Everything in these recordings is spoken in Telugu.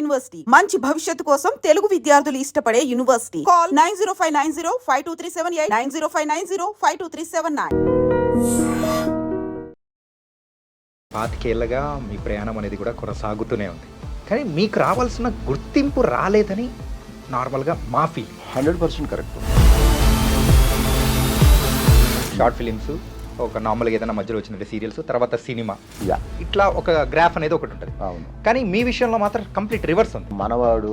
యూనివర్సిటీ మంచి భవిష్యత్తు కోసం తెలుగు విద్యార్థులు ఇష్టపడే యూనివర్సిటీ. కాల్ 9059052378 9059052379. పాతికేళ్లగా మీ ప్రయాణం అనేది కూడా కొనసాగుతూనే ఉంది, కానీ మీకు రావాల్సిన గుర్తింపు రాలేదని నార్మల్గా మా ఫీలింగ్. 100% కరెక్ట్. షార్ట్ ఫిలిమ్స్, ఒక నార్మల్గా ఏదైనా మధ్యలో వచ్చినట్టు సీరియల్స్, తర్వాత సినిమా, యా, ఇట్లా ఒక గ్రాఫ్ అనేది ఒకటి ఉంటుంది. అవును. కానీ మీ విషయంలో మాత్రం కంప్లీట్ రివర్స్ ఉంది. మనవాడు,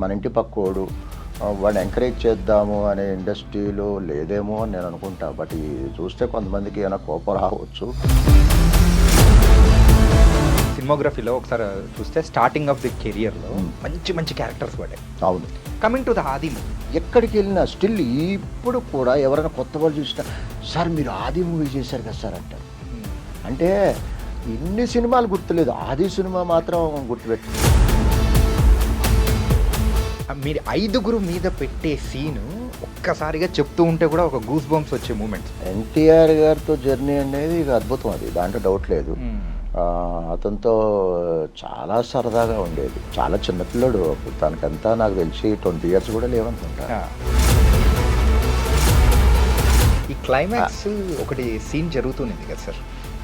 మన ఇంటి పక్కోడు, వాడిని ఎంకరేజ్ చేద్దాము అనే ఇండస్ట్రీలో లేదేమో అని నేను అనుకుంటా. బట్ ఇది చూస్తే కొంతమందికి ఏమైనా కోపం రావచ్చు. సినిమాగ్రఫీలో ఒకసారి చూస్తే స్టార్టింగ్ ఆఫ్ ది కెరియర్లో మంచి మంచి క్యారెక్టర్స్ పడ్డాయి. అవును. కమింగ్ టు ద ఆది మూవీ, ఎక్కడికి వెళ్ళినా స్టిల్ ఇప్పుడు కూడా ఎవరైనా కొత్త వాళ్ళు చూసినా సార్ మీరు ఆది మూవీ చేశారు కదా సార్ అంటారు. అంటే ఇన్ని సినిమాలు గుర్తులేదు, ఆది సినిమా మాత్రం గుర్తుపెట్టి. మీరు 5 మీద పెట్టే సీను ఒక్కసారిగా చెప్తూ ఉంటే కూడా ఒక గూస్ బంప్స్ వచ్చే మూమెంట్స్. ఎన్టీఆర్ గారితో జర్నీ అనేది ఇక అద్భుతం, అది దాంట్లో డౌట్ లేదు. అతనితో చాలా సరదాగా ఉండేది. చాలా చిన్నపిల్లడు తనకంతా నాకు తెలిసి 20 years కూడా లేవనుకుంటా. ఈ క్లైమాక్స్ ఒకటి సీన్ జరుగుతుంది కదా సార్,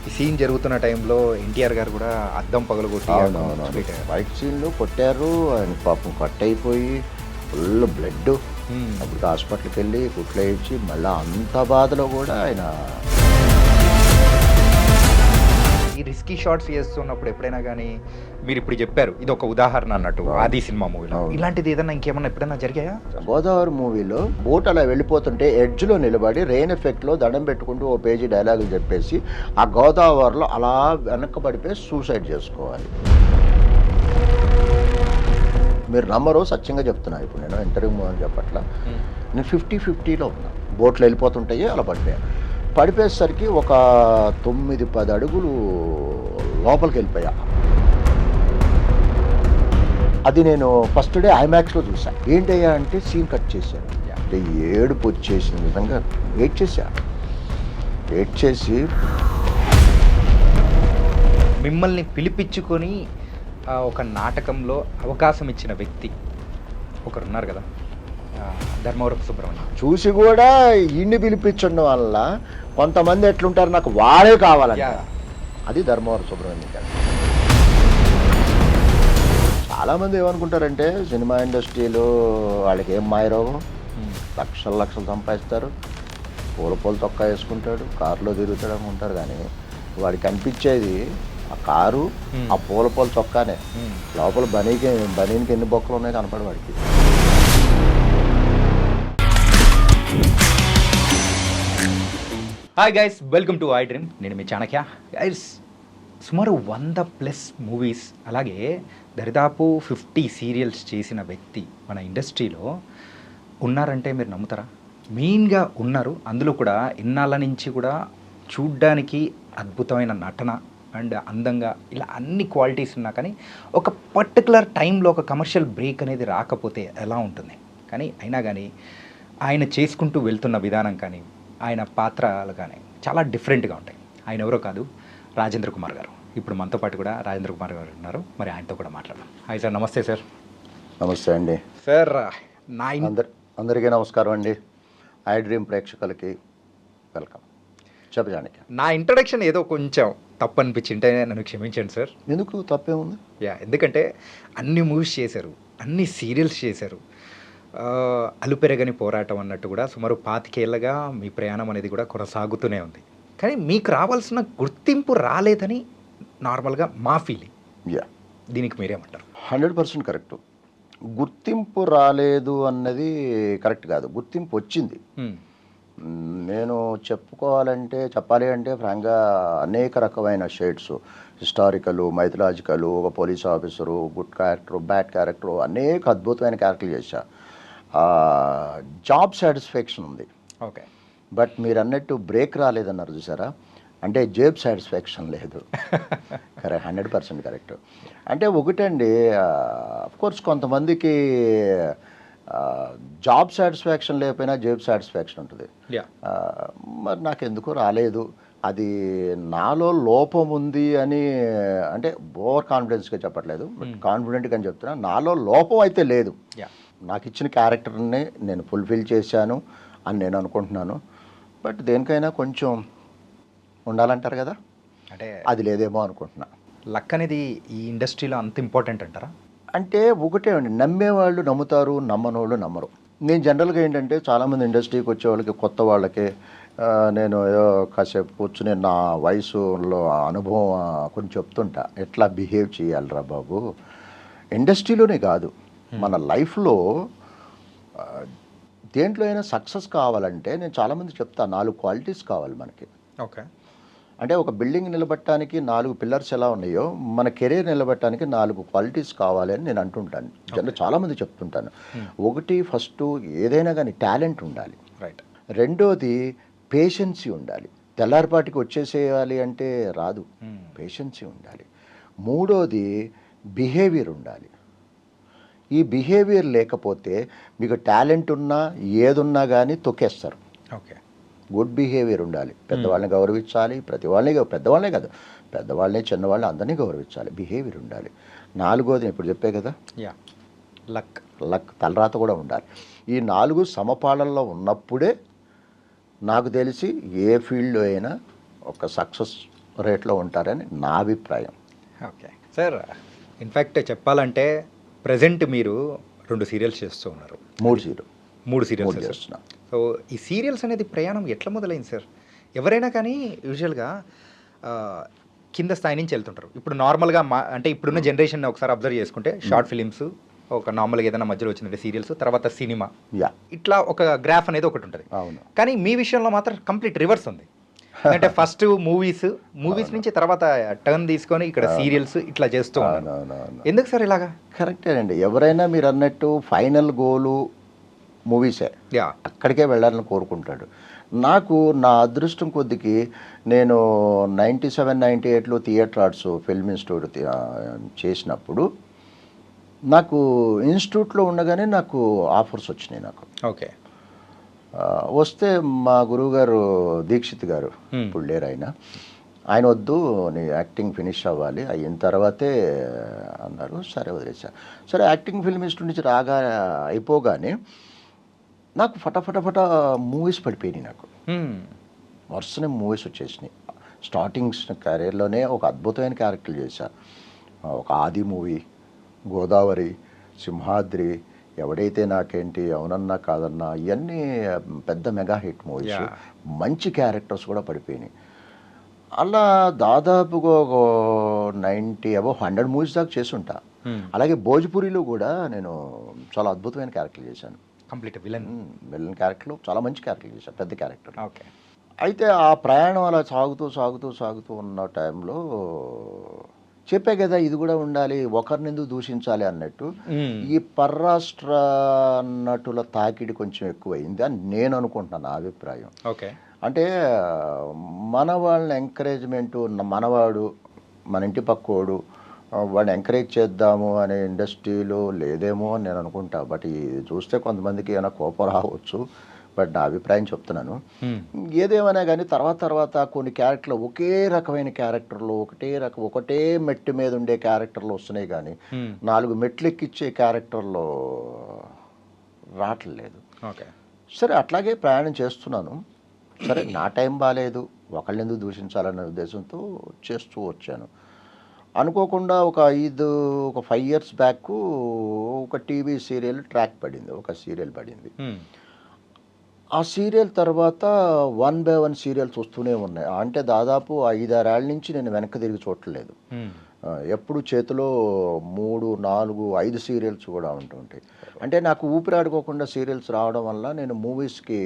ఈ సీన్ జరుగుతున్న టైంలో ఎన్టీఆర్ గారు కూడా అద్దం పగలగొట్టి బైక్ సీన్లో కొట్టారు, ఆయన పాపం కట్ అయిపోయి ఫుల్ బ్లడ్. అప్పుడు హాస్పిటల్కి వెళ్ళి కుట్లు వేయించి మళ్ళీ అంత బాధలో కూడా ఆయన ఈ రిస్కీ షాట్స్ చేస్తున్నప్పుడు ఎప్పుడైనా కానీ మీరు ఇప్పుడు చెప్పారు ఇది ఒక ఉదాహరణ అన్నట్టు ఆది సినిమా మూవీలో, ఇలాంటిది ఏదన్నా ఇంకేమన్నా ఎప్పుడైనా జరిగాయా? గోదావరి మూవీలో బోట్ అలా వెళ్ళిపోతుంటే ఎడ్జ్లో నిలబడి రెయిన్ ఎఫెక్ట్లో దండం పెట్టుకుంటూ ఓ పేజీ డైలాగులు చెప్పేసి ఆ గోదావరిలో అలా వెనక్కబడిపోయి సూసైడ్ చేసుకోవాలి. మీరు నమ్మరు, సత్యంగా చెప్తున్నా. ఇప్పుడు నేను ఇంటర్వ్యూ అని చెప్పట్లా, నేను 50-50లో ఉన్నా. బోట్లు వెళ్ళిపోతుంటాయి, అలా పడిపోయేసరికి ఒక 9-10 అడుగులు లోపలికి వెళ్ళిపోయా. అది నేను ఫస్ట్ డే ఐమాక్స్లో చూసా. ఏంటయ్యా అంటే సీన్ కట్ చేశాను. అంటే ఏడుపు వచ్చేసింది, నిజంగా వెయిట్ చేసి మిమ్మల్ని పిలిపించుకొని ఒక నాటకంలో అవకాశం ఇచ్చిన వ్యక్తి ఒకరున్నారు కదా, ధర్మవరపు సుబ్రహ్మణ్యం. చూసి కూడా ఇన్ని పిలిపించడం వల్ల కొంతమంది ఎట్లుంటారు, నాకు వాడే కావాలంట. అది ధర్మవరపు సుబ్రహ్మణ్యం గారు. చాలామంది ఏమనుకుంటారంటే సినిమా ఇండస్ట్రీలో వాళ్ళకి ఏం మాయరోగం, లక్షలు సంపాదిస్తారు, పూల తొక్క వేసుకుంటాడు, కారులో తిరుగుతాడు అనుకుంటారు. కానీ వాడికి అనిపించేది ఆ కారు, ఆ పూల చొక్కానే. లోపల బనీనికి ఎన్ని బొక్కలు ఉన్నాయి కనపడి వాడికి. Hi guys, welcome to I dream. నేను మీ చాణక్య. గైస్, సుమారు 100+ మూవీస్, అలాగే దరిదాపు 50 సీరియల్స్ చేసిన వ్యక్తి మన ఇండస్ట్రీలో ఉన్నారంటే మీరు నమ్ముతారా? మెయిన్గా ఉన్నారు. అందులో కూడా ఇన్నాళ్ళ నుంచి కూడా చూడ్డానికి అద్భుతమైన నటన అండ్ అందంగా ఇలా అన్ని క్వాలిటీస్ ఉన్నా కానీ ఒక పర్టికులర్ టైంలో ఒక కమర్షియల్ బ్రేక్ అనేది రాకపోతే ఎలా ఉంటుంది? కానీ అయినా కానీ ఆయన చేసుకుంటూ వెళ్తున్న విధానం కానీ ఆయన పాత్రలు కానీ చాలా డిఫరెంట్గా ఉంటాయి. ఆయన ఎవరో కాదు, రాజేంద్ర కుమార్ గారు. ఇప్పుడు మనతో పాటు కూడా రాజేంద్ర కుమార్ గారు ఉన్నారు. మరి ఆయనతో కూడా మాట్లాడదాం. Hi sir. నమస్తే సార్. నమస్తే అండి సార్. అందరికీ నమస్కారం అండి. ఐ డ్రీమ్ ప్రేక్షకులకి వెల్కమ్. చెప్పడానికి నా ఇంట్రడక్షన్ ఏదో కొంచెం తప్పు అనిపించింటే నన్ను క్షమించండి సార్. ఎందుకు తప్పేముంది? ఎందుకంటే అన్ని మూవీస్ చేశారు, అన్ని సీరియల్స్ చేశారు, అలుపెరగని పోరాటం అన్నట్టు కూడా సుమారు 25 ఏళ్ళగా మీ ప్రయాణం అనేది కూడా కొనసాగుతూనే ఉంది. కానీ మీకు రావాల్సిన గుర్తింపు రాలేదని నార్మల్గా మా ఫీలింగ్. దీనికి మీరేమంటారు? 100% కరెక్ట్. గుర్తింపు రాలేదు అన్నది కరెక్ట్ కాదు, గుర్తింపు వచ్చింది. నేను చెప్పాలి అంటే ఫ్రాంక్గా అనేక రకమైన షేడ్స్, హిస్టారికలు, మైథలాజికలు, ఒక police officer, good character, bad character, అనేక అద్భుతమైన క్యారెక్టర్లు చేశా. జాబ్ సాటిస్ఫాక్షన్ ఉంది. ఓకే. బట్ మీరు అన్నట్టు బ్రేక్ రాలేదన్నారు చూసారా, అంటే జాబ్ సాటిస్ఫాక్షన్ లేదు. Correct, 100% correct. అంటే ఒకటండి, అఫ్కోర్స్ కొంతమందికి జాబ్ సాటిస్ఫాక్షన్ లేకపోయినా జాబ్ సాటిస్ఫాక్షన్ ఉంటుంది. మరి నాకు ఎందుకు రాలేదు, అది నాలో లోపం ఉంది అని, అంటే ఓవర్ కాన్ఫిడెన్స్గా చెప్పట్లేదు, బట్ కాన్ఫిడెంట్గా అని చెప్తున్నా. నాలో లోపం అయితే లేదు. నాకు ఇచ్చిన క్యారెక్టర్ని నేను ఫుల్ఫిల్ చేశాను అని నేను అనుకుంటున్నాను. బట్ దేనికైనా కొంచెం ఉండాలంటారు కదా, అంటే అది లేదేమో అనుకుంటున్నా. లక్ అనేది ఈ ఇండస్ట్రీలో అంత ఇంపార్టెంట్ అంటారా? అంటే ఒకటే అండి, నమ్మేవాళ్ళు నమ్ముతారు, నమ్మనోళ్ళు నమ్మరు. నేను జనరల్గా ఏంటంటే చాలామంది ఇండస్ట్రీకి వచ్చే వాళ్ళకి, కొత్త వాళ్ళకి నేను ఏదో కాసేపు కూర్చుని నా వయసులో అనుభవం కొంచెం చెప్తుంటా, ఎట్లా బిహేవ్ చేయాలిరా బాబు. ఇండస్ట్రీలోనే కాదు, మన లైఫ్లో దేంట్లో అయినా సక్సెస్ కావాలంటే నేను చాలామంది చెప్తా, 4 క్వాలిటీస్ కావాలి మనకి. ఓకే. అంటే ఒక బిల్డింగ్ నిలబెట్టడానికి 4 పిల్లర్స్ ఎలా ఉన్నాయో, మన కెరీర్ నిలబెట్టడానికి 4 క్వాలిటీస్ కావాలి అని నేను అంటుంటాను. చాలామంది చెప్తుంటాను. ఒకటి, ఫస్ట్ ఏదైనా కానీ టాలెంట్ ఉండాలి. రైట్. రెండోది పేషెన్సీ ఉండాలి. తెల్లారిపాటికి వచ్చేసేయాలి అంటే రాదు, పేషెన్సీ ఉండాలి. మూడోది బిహేవియర్ ఉండాలి. ఈ బిహేవియర్ లేకపోతే మీకు టాలెంట్ ఉన్నా ఏదున్నా కానీ తొక్కేస్తారు. ఓకే. గుడ్ బిహేవియర్ ఉండాలి. పెద్దవాళ్ళని గౌరవించాలి, ప్రతి వాళ్ళని, పెద్దవాళ్ళనే కాదు, పెద్దవాళ్ళని చిన్నవాళ్ళని అందరినీ గౌరవించాలి. బిహేవియర్ ఉండాలి. నాలుగోది ఇప్పుడు చెప్పే కదా, లక్, తలరాత కూడా ఉండాలి. ఈ 4 సమపాళల్లో ఉన్నప్పుడే నాకు తెలిసి ఏ ఫీల్డ్లో అయినా ఒక సక్సెస్ రేట్లో ఉంటారని నా అభిప్రాయం. ఓకే సార్, ఇన్ఫ్యాక్ట్ చెప్పాలంటే ప్రజెంట్ మీరు 2 సీరియల్స్ చేస్తూ ఉన్నారు. 3 సీరియల్స్ చేస్తున్నా. సో ఈ సీరియల్స్ అనేది ప్రయాణం ఎట్లా మొదలైంది సార్? ఎవరైనా కానీ యూజువల్గా కింద స్థాయి నుంచి వెళ్తుంటారు. ఇప్పుడు నార్మల్గా అంటే ఇప్పుడున్న జనరేషన్ ఒకసారి అబ్జర్వ్ చేసుకుంటే షార్ట్ ఫిలిమ్స్, ఒక నార్మల్గా ఏదైనా మధ్యలో వచ్చినట్టు సీరియల్స్, తర్వాత సినిమా, ఇట్లా ఒక గ్రాఫ్ అనేది ఒకటి ఉంటుంది. అవును. కానీ మీ విషయంలో మాత్రం కంప్లీట్ రివర్స్ ఉంది. అంటే ఫస్ట్ మూవీస్ నుంచి తర్వాత టర్న్ తీసుకొని ఇక్కడ సీరియల్స్ ఇట్లా చేస్తూ ఉన్నారు. ఎందుకు సార్ ఇలాగా? కరెక్టేనండి. ఎవరైనా మీరు అన్నట్టు ఫైనల్ గోలు మూవీసే, అక్కడికే వెళ్ళాలని కోరుకుంటాడు. నాకు నా అదృష్టం కొద్దికి నేను 97-98లో థియేటర్ ఆర్ట్స్ ఫిల్మ్ ఇన్స్టిట్యూట్ చేసినప్పుడు నాకు ఇన్స్టిట్యూట్లో ఉండగానే నాకు ఆఫర్స్ వచ్చినాయి. నాకు ఓకే. వస్తే మా గురువుగారు దీక్షిత్ గారు, ఇప్పుడు లేరు ఆయన వద్దు, నీ యాక్టింగ్ ఫినిష్ అవ్వాలి, అయిన తర్వాతే అన్నారు. సరే వదిలేసా. సరే యాక్టింగ్ ఫిల్మ్ ఇన్స్టిట్యూట్ నుంచి అయిపోగానే నాకు ఫటాఫట మూవీస్ పడిపోయినాయి. నాకు వరుసనే మూవీస్ వచ్చేసినాయి. స్టార్టింగ్స్ కెరీర్లోనే ఒక అద్భుతమైన క్యారెక్టర్లు చేశా. ఒక ఆది మూవీ, గోదావరి, సింహాద్రి, ఎవడైతే నాకేంటి, అవునన్నా కాదన్నా, ఇవన్నీ పెద్ద మెగా హిట్ మూవీస్. మంచి క్యారెక్టర్స్ కూడా పడిపోయినాయి. అలా దాదాపుగా ఒక 100 మూవీస్ దాకా చేసి ఉంటా. అలాగే భోజ్పురిలో కూడా నేను చాలా అద్భుతమైన క్యారెక్టర్లు చేశాను. కంప్లీట్ విలన్ క్యారెక్టర్లు, చాలా మంచి క్యారెక్టర్లు చేశాను, పెద్ద క్యారెక్టర్. ఓకే. అయితే ఆ ప్రయాణం అలా సాగుతూ ఉన్న టైంలో చెప్పే కదా, ఇది కూడా ఉండాలి, ఒకరినెందుకు దూషించాలి అన్నట్టు ఈ పర్రాష్ట్ర నటుల తాకిడి కొంచెం ఎక్కువైంది అని నేను అనుకుంటున్నాను, నా అభిప్రాయం. ఓకే. అంటే మన వాళ్ళని ఎంకరేజ్మెంటు, మనవాడు, మన ఇంటి పక్కోడు, వాడిని ఎంకరేజ్ చేద్దాము అనే ఇండస్ట్రీలో లేదేమో అని నేను అనుకుంటా. బట్ ఇది చూస్తే కొంతమందికి ఏమైనా కోపం రావచ్చు, బట్ నా అభిప్రాయం చెప్తున్నాను. ఏదేమైనా కానీ తర్వాత కొన్ని క్యారెక్టర్లు, ఒకే రకమైన క్యారెక్టర్లు, ఒకటే మెట్టు మీద ఉండే క్యారెక్టర్లు వస్తున్నాయి, కానీ 4 మెట్లు ఎక్కిచ్చే క్యారెక్టర్లు రావట్లేదు. ఓకే. సరే అట్లాగే ప్రయాణం చేస్తున్నాను. సరే నా టైం బాగాలేదు, ఒకళ్ళెందుకు దూషించాలనే ఉద్దేశంతో చేస్తూ వచ్చాను. అనుకోకుండా ఒక 5 ఇయర్స్ బ్యాక్ ఒక టీవీ సీరియల్ ట్రాక్ పడింది, ఒక సీరియల్ పడింది. ఆ సీరియల్ తర్వాత 1 by 1 సీరియల్స్ వస్తూనే ఉన్నాయి. అంటే దాదాపు 5-6 ఏళ్ళ నుంచి నేను వెనక్కి తిరిగి చూడలేదు. ఎప్పుడు చేతిలో 3, 4, 5 సీరియల్స్ కూడా ఉంటుంటాయి. అంటే నాకు ఊపిరాడుకోకుండా సీరియల్స్ రావడం వల్ల నేను మూవీస్కి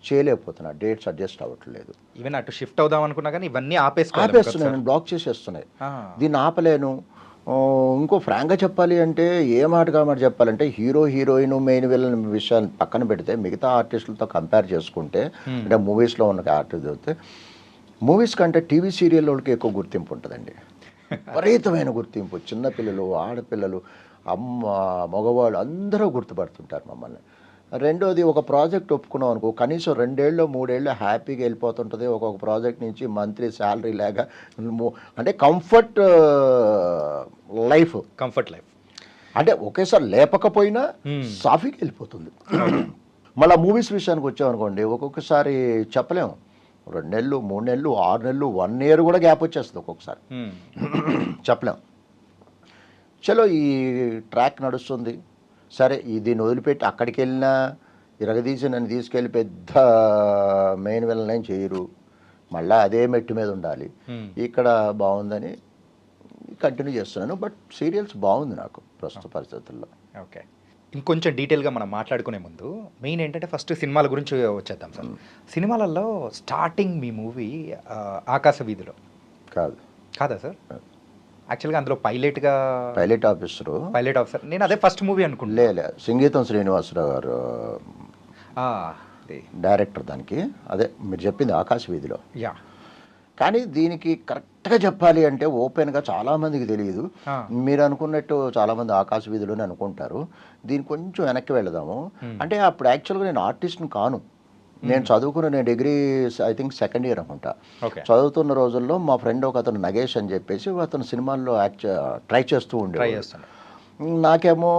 చేయలేకపోతున్నా, డేట్స్ అడ్జస్ట్ అవ్వట్లేదు. ఈవెన్ అటు షిఫ్ట్ అవుదాం అనుకున్నా కానీ ఇవన్నీ ఆపేస్తున్నాను, బ్లాక్ చేసేస్తున్నాయి. దీన్ని ఆపలేను. ఇంకో ఫ్రాంక్గా చెప్పాలి అంటే, ఏ మాట చెప్పాలంటే, హీరోయిన్ మెయిన్ విలన్ విషయాన్ని పక్కన పెడితే మిగతా ఆర్టిస్టులతో కంపేర్ చేసుకుంటే, అంటే మూవీస్లో ఉన్న ఆర్టిస్ట్ చూస్తే, మూవీస్ కంటే టీవీ సీరియల్ వాళ్ళకి ఎక్కువ గుర్తింపు ఉంటుందండి. విపరీతమైన గుర్తింపు. చిన్నపిల్లలు, ఆడపిల్లలు, అమ్మ, మగవాళ్ళు అందరూ గుర్తుపడుతుంటారు మమ్మల్ని. రెండోది ఒక ప్రాజెక్ట్ ఒప్పుకున్నాం అనుకో, కనీసం 2 ఏళ్ళు 3 ఏళ్ళు హ్యాపీగా వెళ్ళిపోతుంటుంది. ఒక్కొక్క ప్రాజెక్ట్ నుంచి మంత్లీ శాలరీ లాగా అంటే కంఫర్ట్ లైఫ్. Comfort life. అంటే ఒకేసారి లేపకపోయినా సాఫీకి వెళ్ళిపోతుంది. మళ్ళీ మూవీస్ విషయానికి వచ్చామనుకోండి, ఒక్కొక్కసారి చెప్పలేము, 2 నెలలు 3 నెలలు 6 నెలలు 1 year కూడా గ్యాప్ వచ్చేస్తుంది ఒక్కొక్కసారి. చెప్పలేం. చలో ఈ ట్రాక్ నడుస్తుంది, సరే దీన్ని వదిలిపెట్టి అక్కడికి వెళ్ళినా ఇరగదీసి నన్ను తీసుకెళ్ళి పెద్ద మెయిన్ విలన్ చేయరు, మళ్ళీ అదే మెట్టు మీద ఉండాలి. ఇక్కడ బాగుందని కంటిన్యూ చేస్తున్నాను. బట్ సీరియల్స్ బాగుంది నాకు ప్రస్తుత పరిస్థితుల్లో. ఓకే, ఇంకొంచెం డీటెయిల్గా మనం మాట్లాడుకునే ముందు మెయిన్ ఏంటంటే ఫస్ట్ సినిమాల గురించి వచ్చేద్దాం సార్. సినిమాలలో స్టార్టింగ్ మీ మూవీ ఆకాశ వీధిలో కాదా సార్? యాక్చువల్గా అందులో పైలట్ ఆఫీసర్ నేను అదే ఫస్ట్ మూవీ అనుకుంటా. లే సంగీతం శ్రీనివాసరావు గారు డైరెక్టర్ దానికి. అదే మీరు చెప్పింది ఆకాశ వీధిలో. యా, కానీ దీనికి కరెక్ట్గా చెప్పాలి అంటే ఓపెన్గా చాలామందికి తెలియదు. మీరు అనుకున్నట్టు చాలామంది ఆకాశ వీధిలోనే అనుకుంటారు. దీనికి కొంచెం వెనక్కి వెళదాము. అంటే అప్పుడు యాక్చువల్గా నేను ఆర్టిస్ట్ని కాను. నేను చదువుకున్న, నేను degree I think 2nd year అనుకుంటా. చదువుతున్న రోజుల్లో మా ఫ్రెండ్ ఒక అతను నగేష్ అని చెప్పేసి అతను సినిమాల్లో ట్రై చేస్తూ ఉండేవాడు. నాకేమో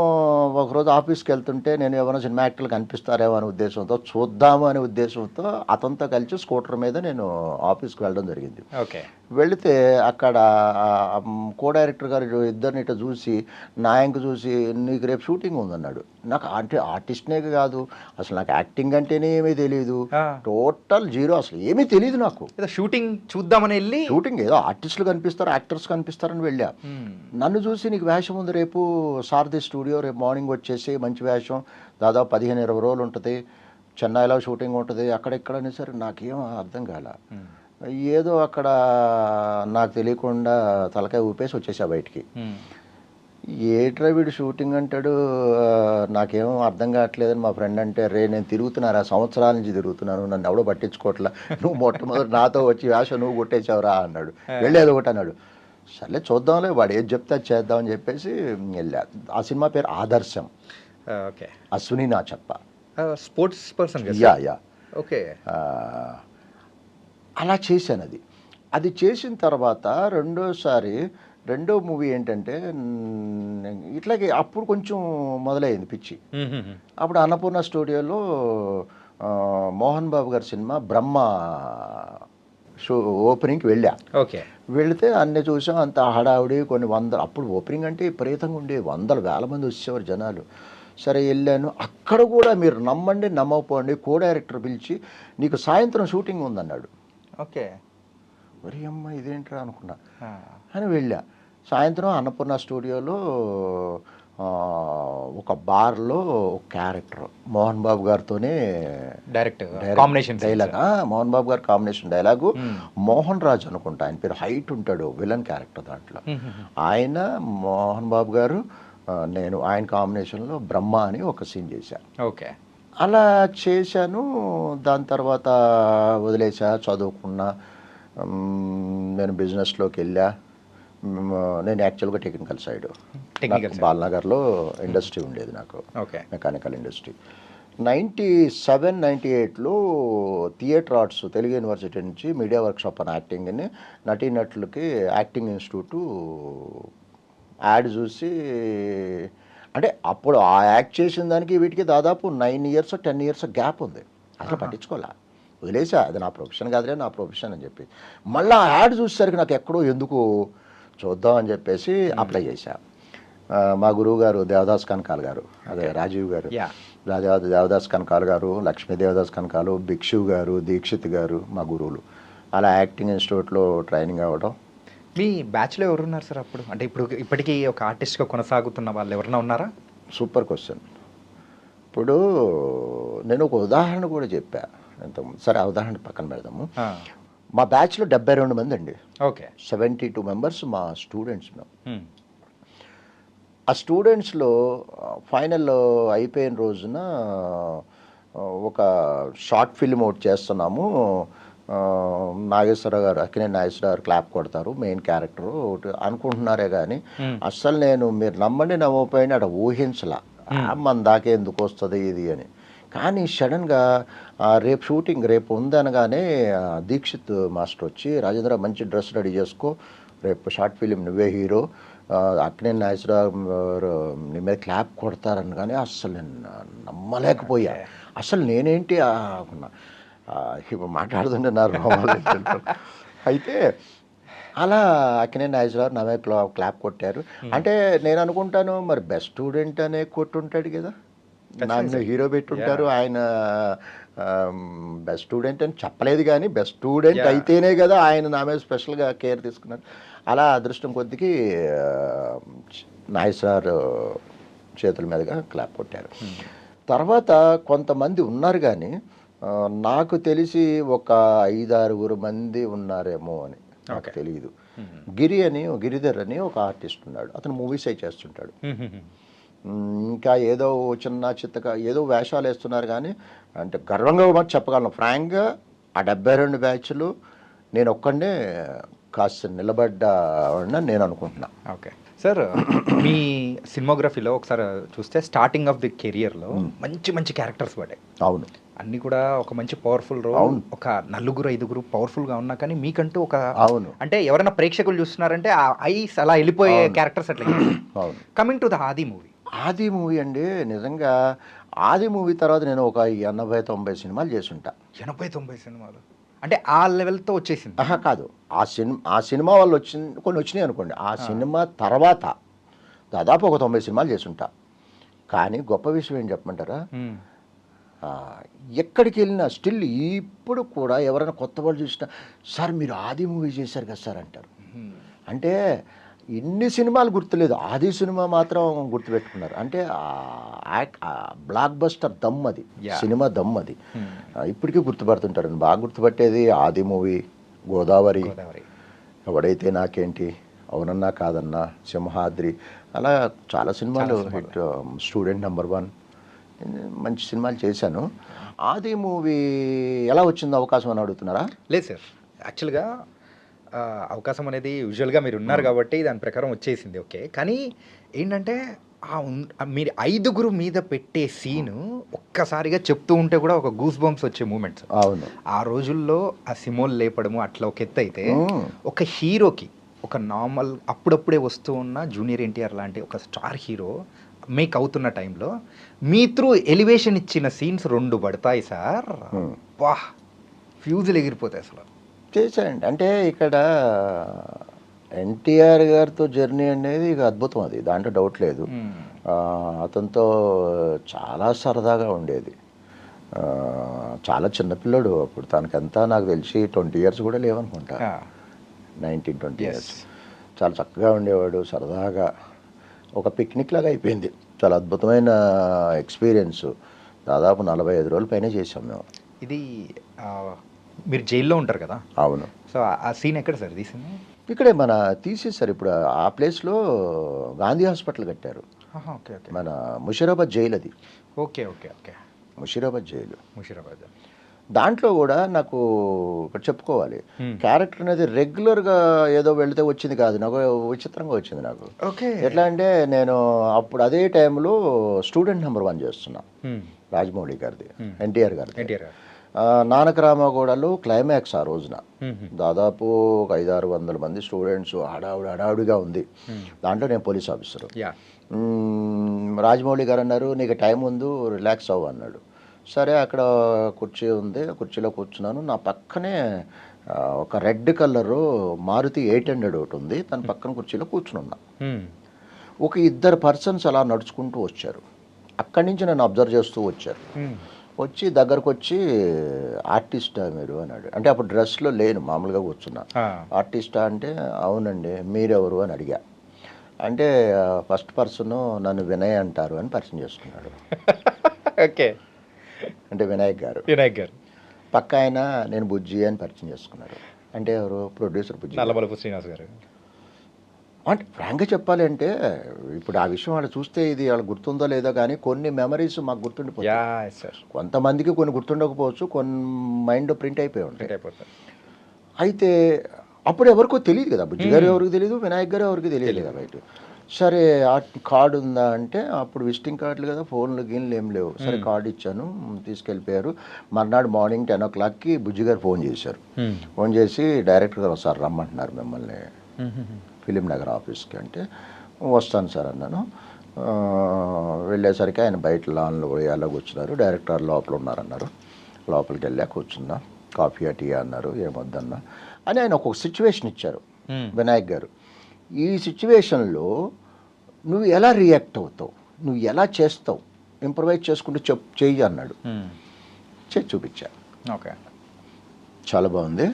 ఒకరోజు ఆఫీస్కి వెళ్తుంటే నేను ఏమైనా సినిమా యాక్టర్లు కనిపిస్తారేమో అనే ఉద్దేశంతో, చూద్దాము అనే ఉద్దేశంతో అతనితో కలిసి స్కూటర్ మీద నేను ఆఫీస్కి వెళ్ళడం జరిగింది. వెళితే అక్కడ కో డైరెక్టర్ గారు ఇద్దరిని ఇట్లా చూసి, నాయంకు చూసి, నీకు రేపు షూటింగ్ ఉందన్నాడు. నాకు అంటే ఆర్టిస్ట్నే కాదు, అసలు నాకు యాక్టింగ్ అంటేనే ఏమీ తెలియదు, టోటల్ జీరో, అసలు ఏమీ తెలియదు నాకు. షూటింగ్ చూద్దామని వెళ్ళి, షూటింగ్ ఏదో ఆర్టిస్టులు కనిపిస్తారు, యాక్టర్స్ కనిపిస్తారని వెళ్ళా. నన్ను చూసి నీకు వేషం ఉంది రేపు సారథి స్టూడియో, రేపు మార్నింగ్ వచ్చేసి మంచి వేషం, దాదాపు 15-20 రోజులు ఉంటుంది, చెన్నైలో షూటింగ్ ఉంటుంది, అక్కడెక్కడ అనేసరికి నాకేం అర్థం కాల. ఏదో అక్కడ నాకు తెలియకుండా తలకాయ ఊపేసి వచ్చేసా బయటికి. ఏట్రా వీడు షూటింగ్ అంటాడు, నాకేమో అర్థం కావట్లేదని మా ఫ్రెండ్ అంటే, రే నేను తిరుగుతున్నారా, సంవత్సరాల నుంచి తిరుగుతున్నాను, నన్ను ఎవడో పట్టించుకోవట్లా, నువ్వు మొట్టమొదటి నాతో వచ్చి వేషం నువ్వు కొట్టేసావురా అన్నాడు. వెళ్ళేది ఒకటి అన్నాడు. సర్లే చూద్దాంలే, వాడు ఏది చెప్తే అది చేద్దామని చెప్పేసి వెళ్ళా. ఆ సినిమా పేరు ఆదర్శం. ఓకే, అశ్విని నా చెప్ప, స్పోర్ట్స్ పర్సన్. యా. ఓకే, అలా చేశాను. అది చేసిన తర్వాత రెండో మూవీ ఏంటంటే ఇట్లాగే అప్పుడు కొంచెం మొదలైంది పిచ్చి. అప్పుడు అన్నపూర్ణ స్టూడియోలో మోహన్ బాబు గారి సినిమా బ్రహ్మ ఓపెనింగ్కి వెళ్ళా. వెళితే అన్నీ చూసాం, అంత హడావుడి, కొన్ని వందలు, అప్పుడు ఓపెనింగ్ అంటే విపరీతంగా ఉండే, 100,000 మంది వచ్చేవారు జనాలు. సరే వెళ్ళాను. అక్కడ కూడా మీరు నమ్మండి నమ్మకపోండి, కో డైరెక్టర్ పిలిచి నీకు సాయంత్రం షూటింగ్ ఉందన్నాడు. ఓకే, మరి అమ్మ ఇదేంట్రా అనుకున్నా అని వెళ్ళా. సాయంత్రం అన్నపూర్ణ స్టూడియోలో ఒక బార్లో ఒక క్యారెక్టర్ మోహన్ బాబు గారితోనే డైలాగ్, మోహన్ బాబు గారి కాంబినేషన్ డైలాగు. మోహన్ రాజు అనుకుంటా ఆయన పేరు, హైట్ ఉంటాడు, విలన్ క్యారెక్టర్ దాంట్లో. ఆయన మోహన్ బాబు గారు, నేను ఆయన కాంబినేషన్లో బ్రహ్మ అని ఒక సీన్ చేశాను. ఓకే, అలా చేశాను. దాని తర్వాత వదిలేసా, చదువుకున్నా, నేను బిజినెస్లోకి వెళ్ళా. నేను యాక్చువల్గా టెక్నికల్ సైడ్, బాలనగర్లో ఇండస్ట్రీ ఉండేది నాకు, మెకానికల్ ఇండస్ట్రీ. 97-98లో థియేటర్ ఆర్ట్స్ తెలుగు యూనివర్సిటీ నుంచి మీడియా వర్క్షాప్ అని యాక్టింగ్ అని నటీనటులకి యాక్టింగ్ ఇన్స్టిట్యూటు యాడ్ చూసి, అంటే అప్పుడు ఆ యాక్ట్ చేసిన దానికి వీటికి దాదాపు 9 years 10 years గ్యాప్ ఉంది. అసలు పట్టించుకోలే, వదిలేసా. అది నా ప్రొఫెషన్ కాదులే, నా ప్రొఫెషన్ అని చెప్పి. మళ్ళీ ఆ యాడ్ చూసేసరికి నాకు ఎక్కడో ఎందుకు చూద్దాం అని చెప్పేసి అప్లై చేశా. మా గురువు గారు దేవదాస్ కనకాల్ గారు, అదే రాజీవ్ గారు, దేవదాస్ కనకాల్ గారు, లక్ష్మీ దేవదాస్ కనకాలు, భిక్షు గారు, దీక్షిత్ గారు మా గురువులు. అలా యాక్టింగ్ ఇన్స్టిట్యూట్లో ట్రైనింగ్ అవ్వడం. మీ బ్యాచ్లో ఎవరున్నారు సార్ అప్పుడు? అంటే ఇప్పటికీ ఒక ఆర్టిస్ట్గా కొనసాగుతున్న వాళ్ళు ఎవరైనా ఉన్నారా? Super question. ఇప్పుడు నేను ఒక ఉదాహరణ కూడా చెప్పా ఇంతకుముందు, సరే ఆ ఉదాహరణ పక్కన పెడదాము. మా బ్యాచ్లో 72 మంది అండి. ఓకే, 72 members మా స్టూడెంట్స్. మేము ఆ స్టూడెంట్స్లో ఫైనల్ అయిపోయిన రోజున ఒక షార్ట్ ఫిల్మ్ ఒకటి చేస్తున్నాము. నాగేశ్వరరావు గారు, అక్కినేని నాగేశ్వరరావు గారు క్లాప్ కొడతారు, మెయిన్ క్యారెక్టర్ ఒకటి అనుకుంటున్నారే కానీ అస్సలు నేను, మీరు నమ్మండి నమ్మకపోయినా అక్కడ ఊహించలా, మన దాకా ఎందుకు వస్తుంది ఇది అని. కానీ సడన్గా రేపు షూటింగ్ రేపు ఉందనగానే దీక్షిత్ మాస్టర్ వచ్చి, రాజేంద్ర మంచి డ్రెస్ రెడీ చేసుకో, రేపు షార్ట్ ఫిలిం నువ్వే హీరో, అక్కినేని నాగేశ్వరరావు నీ మీద క్లాప్ కొడతారనగానే అస్సలు నేను నమ్మలేకపోయా. అసలు నేనేంటి అనుకున్నా, ఇప్పుడు మాట్లాడుతుంటే నా రోమాలు అయితే అలా అక్కినేని నాగేశ్వరరావు నా మీద క్లాప్ కొట్టారు. అంటే నేను అనుకుంటాను మరి బెస్ట్ స్టూడెంట్ అనే కొట్టుంటాడు కదా, నన్ను హీరో పెట్టుంటారు. ఆయన బెస్ట్ స్టూడెంట్ అని చెప్పలేదు, కానీ బెస్ట్ స్టూడెంట్ అయితేనే కదా ఆయన నా మీద స్పెషల్గా కేర్ తీసుకున్నారు. అలా అదృష్టం కొద్దికి నాగేశ్వర చేతుల మీదుగా క్లాప్ కొట్టారు. తర్వాత కొంతమంది ఉన్నారు, కానీ నాకు తెలిసి ఒక 5-6 మంది ఉన్నారేమో అని నాకు తెలియదు. గిరిధర్ అని ఒక ఆర్టిస్ట్ ఉన్నాడు, అతను మూవీస్ అయి చేస్తుంటాడు. ఇంకా ఏదో చిత్తగా ఏదో వేషాలు వేస్తున్నారు, కానీ అంటే గర్వంగా మాకు చెప్పగలను ఫ్రాంక్గా ఆ 72 బ్యాచ్లు నేను ఒక్కడే కాస్త నిలబడ్డానని నేను అనుకుంటున్నా. ఓకే సార్, మీ సినిమాగ్రఫీలో ఒకసారి చూస్తే స్టార్టింగ్ ఆఫ్ ది కెరియర్లో మంచి మంచి క్యారెక్టర్స్ పడ్డాయి. అవును, అన్నీ కూడా ఒక మంచి పవర్ఫుల్ రోల్, ఒక 4-5 పవర్ఫుల్గా ఉన్నా, కానీ మీకంటూ ఒక అవును అంటే ఎవరైనా ప్రేక్షకులు చూస్తున్నారంటే ఆ ఐస్ అలా వెళ్ళిపోయే క్యారెక్టర్స్ అట్లా. అవును. కమింగ్ టు ద ఆది మూవీ. ఆది మూవీ అండి, నిజంగా ఆది మూవీ తర్వాత నేను ఒక 80-90 సినిమాలు చేసుంటా. 80-90 సినిమాలు అంటే ఆ లెవెల్తో వచ్చేసింది? కాదు, ఆ సినిమా వాళ్ళు కొన్ని వచ్చినాయి అనుకోండి. ఆ సినిమా తర్వాత దాదాపు ఒక 90 సినిమాలు చేసుంటా. కానీ గొప్ప విషయం ఏం చెప్పమంటారా, ఎక్కడికి వెళ్ళినా స్టిల్ ఇప్పుడు కూడా ఎవరైనా కొత్త వాళ్ళు చూసినా సార్ మీరు ఆది మూవీ చేశారు కదా సార్ అంటారు. అంటే ఇన్ని సినిమాలు గుర్తులేదు, ఆది సినిమా మాత్రం గుర్తుపెట్టుకున్నారు. అంటే బ్లాక్ బస్టర్ దమ్ అది, సినిమా దమ్ అది. ఇప్పటికీ గుర్తుపడుతుంటారు. బాగా గుర్తుపట్టేది ఆది మూవీ, గోదావరి, ఎవడైతే నాకేంటి, అవునన్నా కాదన్నా, సింహాద్రి, అలా చాలా సినిమాలు హిట్. స్టూడెంట్ నెంబర్ 1, మంచి సినిమాలు చేశాను. ఆది మూవీ ఎలా వచ్చింది అవకాశం అని అడుగుతున్నారా? లేదు సార్, యాక్చువల్గా అవకాశం అనేది యూజువల్గా మీరు ఉన్నారు కాబట్టి దాని ప్రకారం వచ్చేసింది. ఓకే, కానీ ఏంటంటే మీరు 5 మీద పెట్టే సీను ఒక్కసారిగా చెప్తూ ఉంటే కూడా ఒక గూస్ బంప్స్ వచ్చే మూమెంట్స్. అవును, ఆ రోజుల్లో ఆ సిమోల్ లేపడము అట్లా ఒక ఎత్తు అయితే, ఒక హీరోకి ఒక నార్మల్ అప్పుడప్పుడే వస్తూ ఉన్న జూనియర్ ఎన్టీఆర్ లాంటి ఒక స్టార్ హీరో మేక్ అవుతున్న టైంలో మీ త్రూ ఎలివేషన్ ఇచ్చిన సీన్స్ 2 పడతాయి సార్. వాహ్, ఫ్యూజులు ఎగిరిపోతాయి అసలు. చేశానండి. అంటే ఇక్కడ ఎన్టీఆర్ గారితో జర్నీ అనేది ఇక అద్భుతం, అది దాంట్లో డౌట్ లేదు. అతనితో చాలా సరదాగా ఉండేది. చాలా చిన్నపిల్లడు అప్పుడు, తనకంతా నాకు తెలిసి 20 years కూడా లేవనుకుంటా, 19-20 years. చాలా చక్కగా ఉండేవాడు, సరదాగా. ఒక పిక్నిక్ లాగా అయిపోయింది. చాలా అద్భుతమైన ఎక్స్పీరియన్స్. దాదాపు 45 రోజుల పైన చేసాం మేము. ఇది మీరు జైల్లో ఉంటారు కదా? అవును. సో ఆ సీన్ ఎక్కడ సార్ తీసింది? ఇక్కడే మన తీసేశారు. ఇప్పుడు ఆ ప్లేస్లో గాంధీ హాస్పిటల్ కట్టారు. Okay okay. మన ముషీరాబాద్ జైలు అది. Okay okay okay. Musheerabad jail. Musheerabad. దాంట్లో కూడా నాకు ఇక్కడ చెప్పుకోవాలి, క్యారెక్టర్ అనేది రెగ్యులర్గా ఏదో వెళితే వచ్చింది కాదు, నాకు విచిత్రంగా వచ్చింది నాకు. ఓకే. ఎట్లా అంటే నేను అప్పుడు అదే టైంలో స్టూడెంట్ నెంబర్ 1 చేస్తున్నా, రాజమౌళి గారిది, ఎన్టీఆర్ గారిది. నానక రామగూడలో క్లైమాక్స్ ఆ రోజున. దాదాపు ఒక 500-600 మంది స్టూడెంట్స్, హడావుడిగా ఉంది. దాంట్లో నేను పోలీస్ ఆఫీసరు. రాజమౌళి గారు అన్నారు, నీకు టైం ఉంది, రిలాక్స్ అవ్వు అన్నాడు. సరే, అక్కడ కుర్చీ ఉంది, కుర్చీలో కూర్చున్నాను. నా పక్కనే ఒక రెడ్ కలరు మారుతి 800 ఒకటి ఉంది, తన పక్కన కుర్చీలో కూర్చున్నా. ఒక 2 పర్సన్స్ అలా నడుచుకుంటూ వచ్చారు. అక్కడి నుంచి నన్ను అబ్జర్వ్ చేస్తూ వచ్చారు. వచ్చి దగ్గరకు వచ్చి, ఆర్టిస్టా మీరు అన్నాడు. అంటే అప్పుడు డ్రెస్లో లేను, మామూలుగా కూర్చున్నా. ఆర్టిస్టా అంటే అవునండి, మీరెవరు అని అడిగా. అంటే ఫస్ట్ పర్సన్ నన్ను వినయ్ అంటారు అని పరిచయం చేసుకున్నాడు. ఓకే. అంటే వినాయక్ గారు. పక్క ఆయన నేను బుజ్జి అని పరిచయం చేసుకున్నాడు. అంటే ఎవరు? ప్రొడ్యూసర్ బుజ్జి, నల్లమలపు శ్రీనివాస్ గారు. అంటే ఫ్రాంక్గా చెప్పాలి అంటే, ఇప్పుడు ఆ విషయం వాళ్ళు చూస్తే ఇది వాళ్ళకి గుర్తుందో లేదో, కానీ కొన్ని మెమరీస్ మాకు గుర్తుండిపోతాయి. కొంతమందికి కొన్ని గుర్తుండకపోవచ్చు, కొన్ని మైండ్ ప్రింట్ అయిపోయి ఉంటాయి. అయితే అప్పుడు ఎవరికో తెలియదు కదా, బుజ్జి గారు ఎవరికి తెలియదు, వినాయక్ గారు ఎవరికి తెలియదు కదా బయట. సరే ఆ కార్డు ఉందా అంటే అప్పుడు విజిటింగ్ కార్డులు కదా, ఫోన్లు గీన్లు ఏం లేవు. సరే కార్డు ఇచ్చాను, తీసుకెళ్ళిపోయారు. మర్నాడు మార్నింగ్ 10 o'clockకి బుజ్జి గారు ఫోన్ చేశారు. ఫోన్ చేసి డైరెక్టర్ గారు సార్ రమ్మంటున్నారు మిమ్మల్ని ఫిలిం నగర్ ఆఫీస్కి అంటే వస్తాను సార్ అన్నాను. వెళ్ళేసరికి ఆయన బయట లాన్లో ఎలా కూర్చున్నారు. డైరెక్టర్ లోపల ఉన్నారన్నారు. లోపలికి వెళ్ళా కూర్చున్నా. కాఫీ టీ అన్నారు, ఏమొద్దన్నా అని ఆయన ఒక సిచ్యువేషన్ ఇచ్చారు వినాయక్ గారు. ఈ సిచ్యువేషన్లో నువ్వు ఎలా రియాక్ట్ అవుతావు, నువ్వు ఎలా చేస్తావు, ఇంప్రవైజ్ చేసుకుంటూ చెయ్యి అన్నాడు. చేసి చూపించా. ఓకే, చాలా బాగుంది.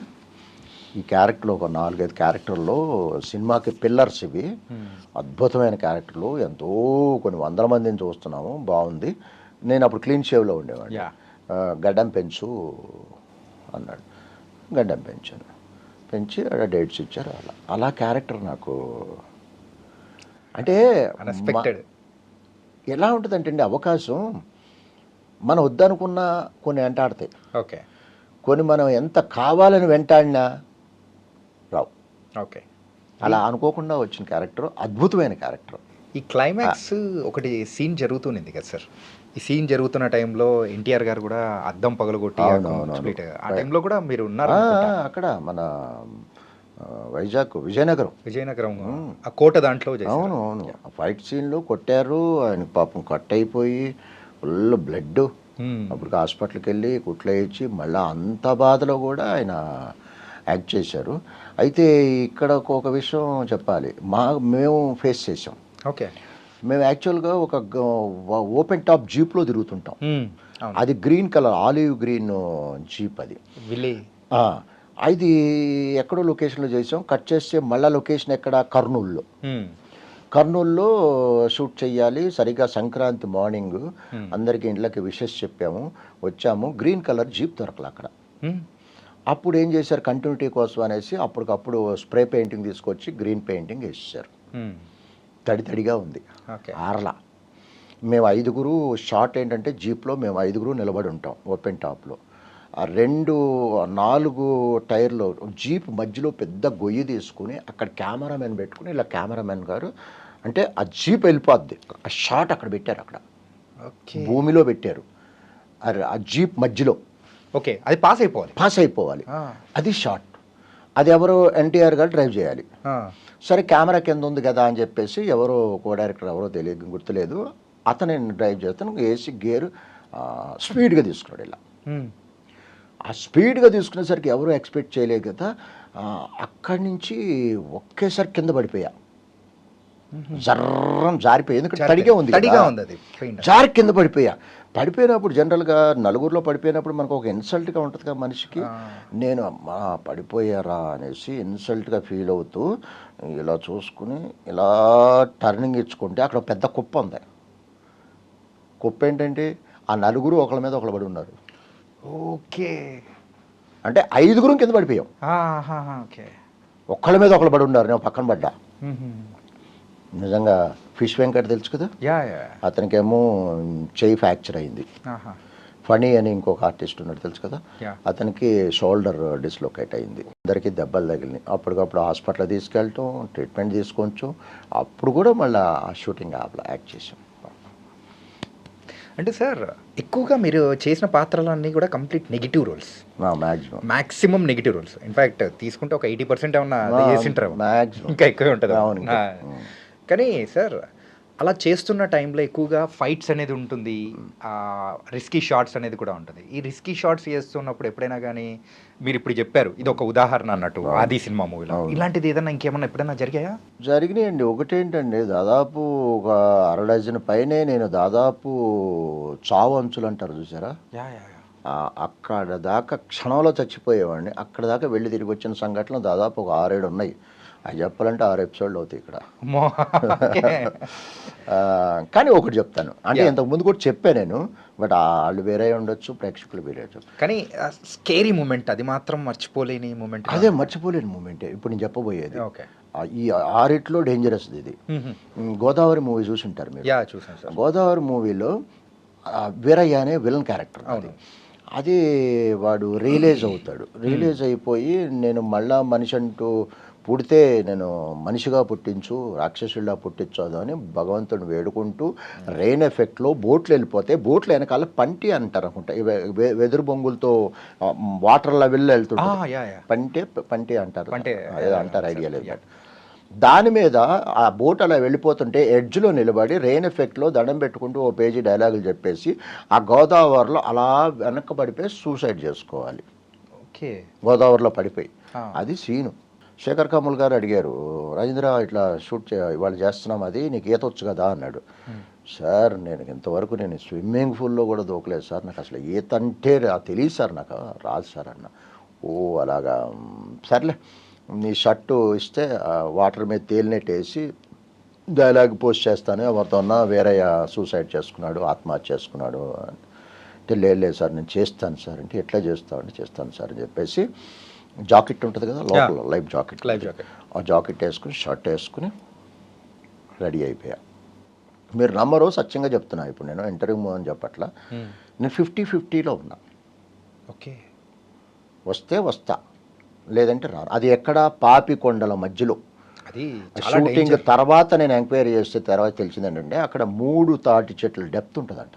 ఈ క్యారెక్టర్లో ఒక 4-5 క్యారెక్టర్లో సినిమాకి పిల్లర్స్ ఇవి. అద్భుతమైన క్యారెక్టర్లు, ఎంతో కొన్ని 100 మందిని చూస్తున్నాము. బాగుంది. నేను అప్పుడు క్లీన్ షేవ్లో ఉండేవాడిని. గడ్డం పెంచు అన్నాడు. గడ్డం పెంచి డేట్స్ ఇచ్చారు. అలా క్యారెక్టర్ నాకు అంటే ఎలా ఉంటుందంటే అండి, అవకాశం మనం వద్దనుకున్నా కొన్ని వెంటాడతాయి. ఓకే, కొన్ని మనం ఎంత కావాలని వెంటాడినా రావు. ఓకే, అలా అనుకోకుండా వచ్చిన క్యారెక్టర్ అద్భుతమైన క్యారెక్టర్. ఈ క్లైమాక్స్ ఒకటి సీన్ జరుగుతుంది కదా సార్. ఈ సీన్ జరుగుతున్న టైంలో ఎన్టీఆర్ గారు కూడా అద్దం పగలగొట్టి ఆ టైంలో కూడా మీరు ఉన్నారు అక్కడ మన విజయనగరం ఆ కోట దాంట్లో. అవును. ఫైట్ సీన్లో కొట్టారు ఆయన, పాపం కట్ అయిపోయి ఫుల్ బ్లడ్. అప్పుడు హాస్పిటల్కి వెళ్ళి కుట్లు ఇచ్చి మళ్ళీ అంత బాధలో కూడా ఆయన యాక్ట్ చేశారు. అయితే ఇక్కడ ఒక విషయం చెప్పాలి, మేము ఫేస్ చేసాం. ఓకే, మేము యాక్చువల్గా ఒక ఓపెన్ టాప్ జీప్లో తిరుగుతుంటాం. అది green colour, olive green jeep. అది అది ఎక్కడో లొకేషన్లో చేసాం. కట్ చేస్తే మళ్ళీ లొకేషన్ ఎక్కడ, కర్నూలులో షూట్ చెయ్యాలి. సరిగ్గా సంక్రాంతి మార్నింగ్ అందరికీ ఇంట్లోకి విషెస్ చెప్పాము, వచ్చాము. గ్రీన్ కలర్ జీప్ దొరకలే అక్కడ. అప్పుడు ఏం చేశారు, కంటిన్యూటీ కోసం అనేసి అప్పటికప్పుడు స్ప్రే పెయింటింగ్ తీసుకొచ్చి గ్రీన్ పెయింటింగ్ వేసేసారు. తడిగా ఉంది, ఆరలా. మేము 5 షాట్ ఏంటంటే జీప్లో మేము 5 నిలబడి ఉంటాం ఓపెన్ టాప్లో. ఆ 4 టైర్లో జీప్ మధ్యలో పెద్ద గొయ్యి తీసుకుని అక్కడ కెమెరామెన్ పెట్టుకుని ఇలా కెమెరామెన్ గారు అంటే ఆ జీప్ వెళ్ళిపోద్ది, ఆ షాట్ అక్కడ పెట్టారు. అక్కడ భూమిలో పెట్టారు ఆ జీప్ మధ్యలో. ఓకే, అది పాస్ అయిపోవాలి. అది షాట్. అది ఎవరో ఎన్టీఆర్ గారు డ్రైవ్ చేయాలి. సరే కెమెరా కింద ఉంది కదా అని చెప్పేసి ఎవరో కో డైరెక్టర్ ఎవరో తెలియదు, గుర్తులేదు, అతను డ్రైవ్ చేస్తాను ఏసీ గేర్ స్పీడ్గా తీసుకున్నాడు. ఇలా ఆ స్పీడ్గా తీసుకునేసరికి ఎవరు ఎక్స్పెక్ట్ చేయలేదు కదా. అక్కడి నుంచి ఒకేసారి కింద పడిపోయా. జర్రం జారిపోయి, ఎందుకంటే తడిగా ఉంది, జారి కింద పడిపోయినప్పుడు జనరల్గా నలుగురిలో పడిపోయినప్పుడు మనకు ఒక ఇన్సల్ట్గా ఉంటుంది కదా మనిషికి. నేను అమ్మా పడిపోయారా అనేసి ఇన్సల్ట్గా ఫీల్ అవుతూ ఇలా చూసుకుని ఇలా టర్నింగ్ ఇచ్చుకుంటే అక్కడ పెద్ద కుప్ప ఉంది. కుప్ప ఏంటంటే ఆ నలుగురు ఒకళ్ళ మీద ఒకళ్ళు పడి ఉన్నారు. ఓకే, అంటే 5 కింద పడిపోయాం. ఒక్కళ్ళ మీద ఒకళ్ళు పడి ఉన్నారు, నేను పక్కన పడ్డా. నిజంగా ఫిష్ వెంకట్ తెలుసు కదా, అతనికేమో చెయ్యి ఫ్రాక్చర్ అయింది. ఫనీ అని ఇంకొక ఆర్టిస్ట్ ఉన్నాడు తెలుసు కదా, అతనికి షోల్డర్ డిస్లొకేట్ అయింది. అందరికీ దెబ్బలు తగిలినాయి. అప్పటికప్పుడు హాస్పిటల్ తీసుకెళ్ళటం, ట్రీట్మెంట్ తీసుకోవచ్చు. అప్పుడు కూడా మళ్ళీ ఆ షూటింగ్ యాప్లో యాక్ట్ చేసాం. అంటే సార్ ఎక్కువగా మీరు చేసిన పాత్రలన్నీ కూడా complete negative roles, maximum negative roles. In fact తీసుకుంటే ఒక 80% ఏమన్నా చేసింటారు, ఇంకా ఎక్కువే ఉంటుంది. కానీ సార్ అలా చేస్తున్న టైంలో ఎక్కువగా ఫైట్స్ అనేది ఉంటుంది, రిస్కీ షాట్స్ అనేది కూడా ఉంటుంది. ఈ రిస్కీ షాట్స్ చేస్తున్నప్పుడు ఎప్పుడైనా కానీ మీరు ఇప్పుడు చెప్పారు ఇది ఒక ఉదాహరణ అన్నట్టు ఆది సినిమా మూవీలో, ఇలాంటిది ఏదైనా ఇంకేమన్నా ఎప్పుడైనా జరిగినాయండి. ఒకటేంటండి, దాదాపు ఒక 60 డజన్ పైనే నేను దాదాపు చావు అంచులు అంటారు చూసారా, అక్కడ దాకా క్షణంలో చచ్చిపోయేవాడిని. అక్కడ దాకా వెళ్ళి తిరిగి వచ్చిన సంఘటనలు దాదాపు ఒక 6-7 ఉన్నాయి. అది చెప్పాలంటే 6 ఎపిసోడ్లు అవుతాయి ఇక్కడ. కానీ ఒకటి చెప్తాను, అంటే ఇంతకుముందు కూడా చెప్పాను నేను, బట్ వాళ్ళు వేరే ఉండొచ్చు, ప్రేక్షకులు వేరే ఉండొచ్చు. కానీ స్కేరీ మూమెంట్ అది మాత్రం మర్చిపోలేని మూమెంట్. అదే మర్చిపోలేని మూమెంటే ఇప్పుడు నేను చెప్పబోయేది. ఈ 6 డేంజరస్ ఇది. గోదావరి మూవీ చూసి ఉంటారు మీరు. చూసాను సార్. గోదావరి మూవీలో వీరయ్య అనే విలన్ క్యారెక్టర్. అది వాడు రియలైజ్ అవుతాడు. రియలైజ్ అయిపోయి నేను మళ్ళా మనిషి అంటూ పుడితే నేను మనిషిగా పుట్టించు, రాక్షసుడిలా పుట్టించదు అని భగవంతుడిని వేడుకుంటూ రెయిన్ ఎఫెక్ట్లో బోట్లు వెళ్ళిపోతే బోట్లు వెనకాల పంటి అంటారు అనుకుంటా, వెదురు బొంగులతో వాటర్ లెవెల్లో వెళ్తుంటారు, పంటి అంటారు, ఏదో అంటారు, ఐడియా లేదు. దాని మీద ఆ బోట్ అలా వెళ్ళిపోతుంటే ఎడ్జ్లో నిలబడి రెయిన్ ఎఫెక్ట్లో దండం పెట్టుకుంటూ ఓ పేజీ డైలాగులు చెప్పేసి ఆ గోదావరిలో అలా వెనక్కి పడిపోయి సూసైడ్ చేసుకోవాలి. ఓకే, గోదావరిలో పడిపోయి అది సీను. శేఖర్ కమల్ గారు అడిగారు, రాజేంద్ర ఇట్లా షూట్ ఇవాళ చేస్తున్నాం, అది నీకు ఈత వచ్చు కదా అన్నాడు. సార్ నేను ఇంతవరకు నేను స్విమ్మింగ్ పూల్లో కూడా దూకలేదు సార్, నాకు అసలు ఈత అంటే తెలియదు సార్, నాకు రాదు సార్ అన్న. ఓ అలాగా, సర్లే నీ షర్టు ఇస్తే వాటర్ మీద తేలినట్టు వేసి డైలాగ్ పోస్ట్ చేస్తాను, ఎవరితో ఉన్నా వేరే సూసైడ్ చేసుకున్నాడు, ఆత్మహత్య చేసుకున్నాడు అంటే, లేదు సార్ నేను చేస్తాను సార్ అంటే, ఎట్లా చేస్తావు అంటే, చేస్తాను సార్ అని చెప్పేసి జాకెట్ ఉంటుంది కదా లోపల, లైఫ్ జాకెట్, ఆ జాకెట్ వేసుకుని షర్ట్ వేసుకుని రెడీ అయిపోయా. మీరు నమ్మరు, సత్యంగా చెప్తున్నా, ఇప్పుడు నేను ఇంటర్వ్యూ అని చెప్పట్లా, నేను 50-50లో ఉన్నా. ఓకే, వస్తే వస్తా, లేదంటే రాను. అది ఎక్కడ పాపికొండల మధ్యలో. అది షూటింగ్ తర్వాత నేను ఎంక్వైరీ చేస్తే తర్వాత తెలిసింది ఏంటంటే, అక్కడ 3 తాటి చెట్లు డెప్త్ ఉంటుందంట,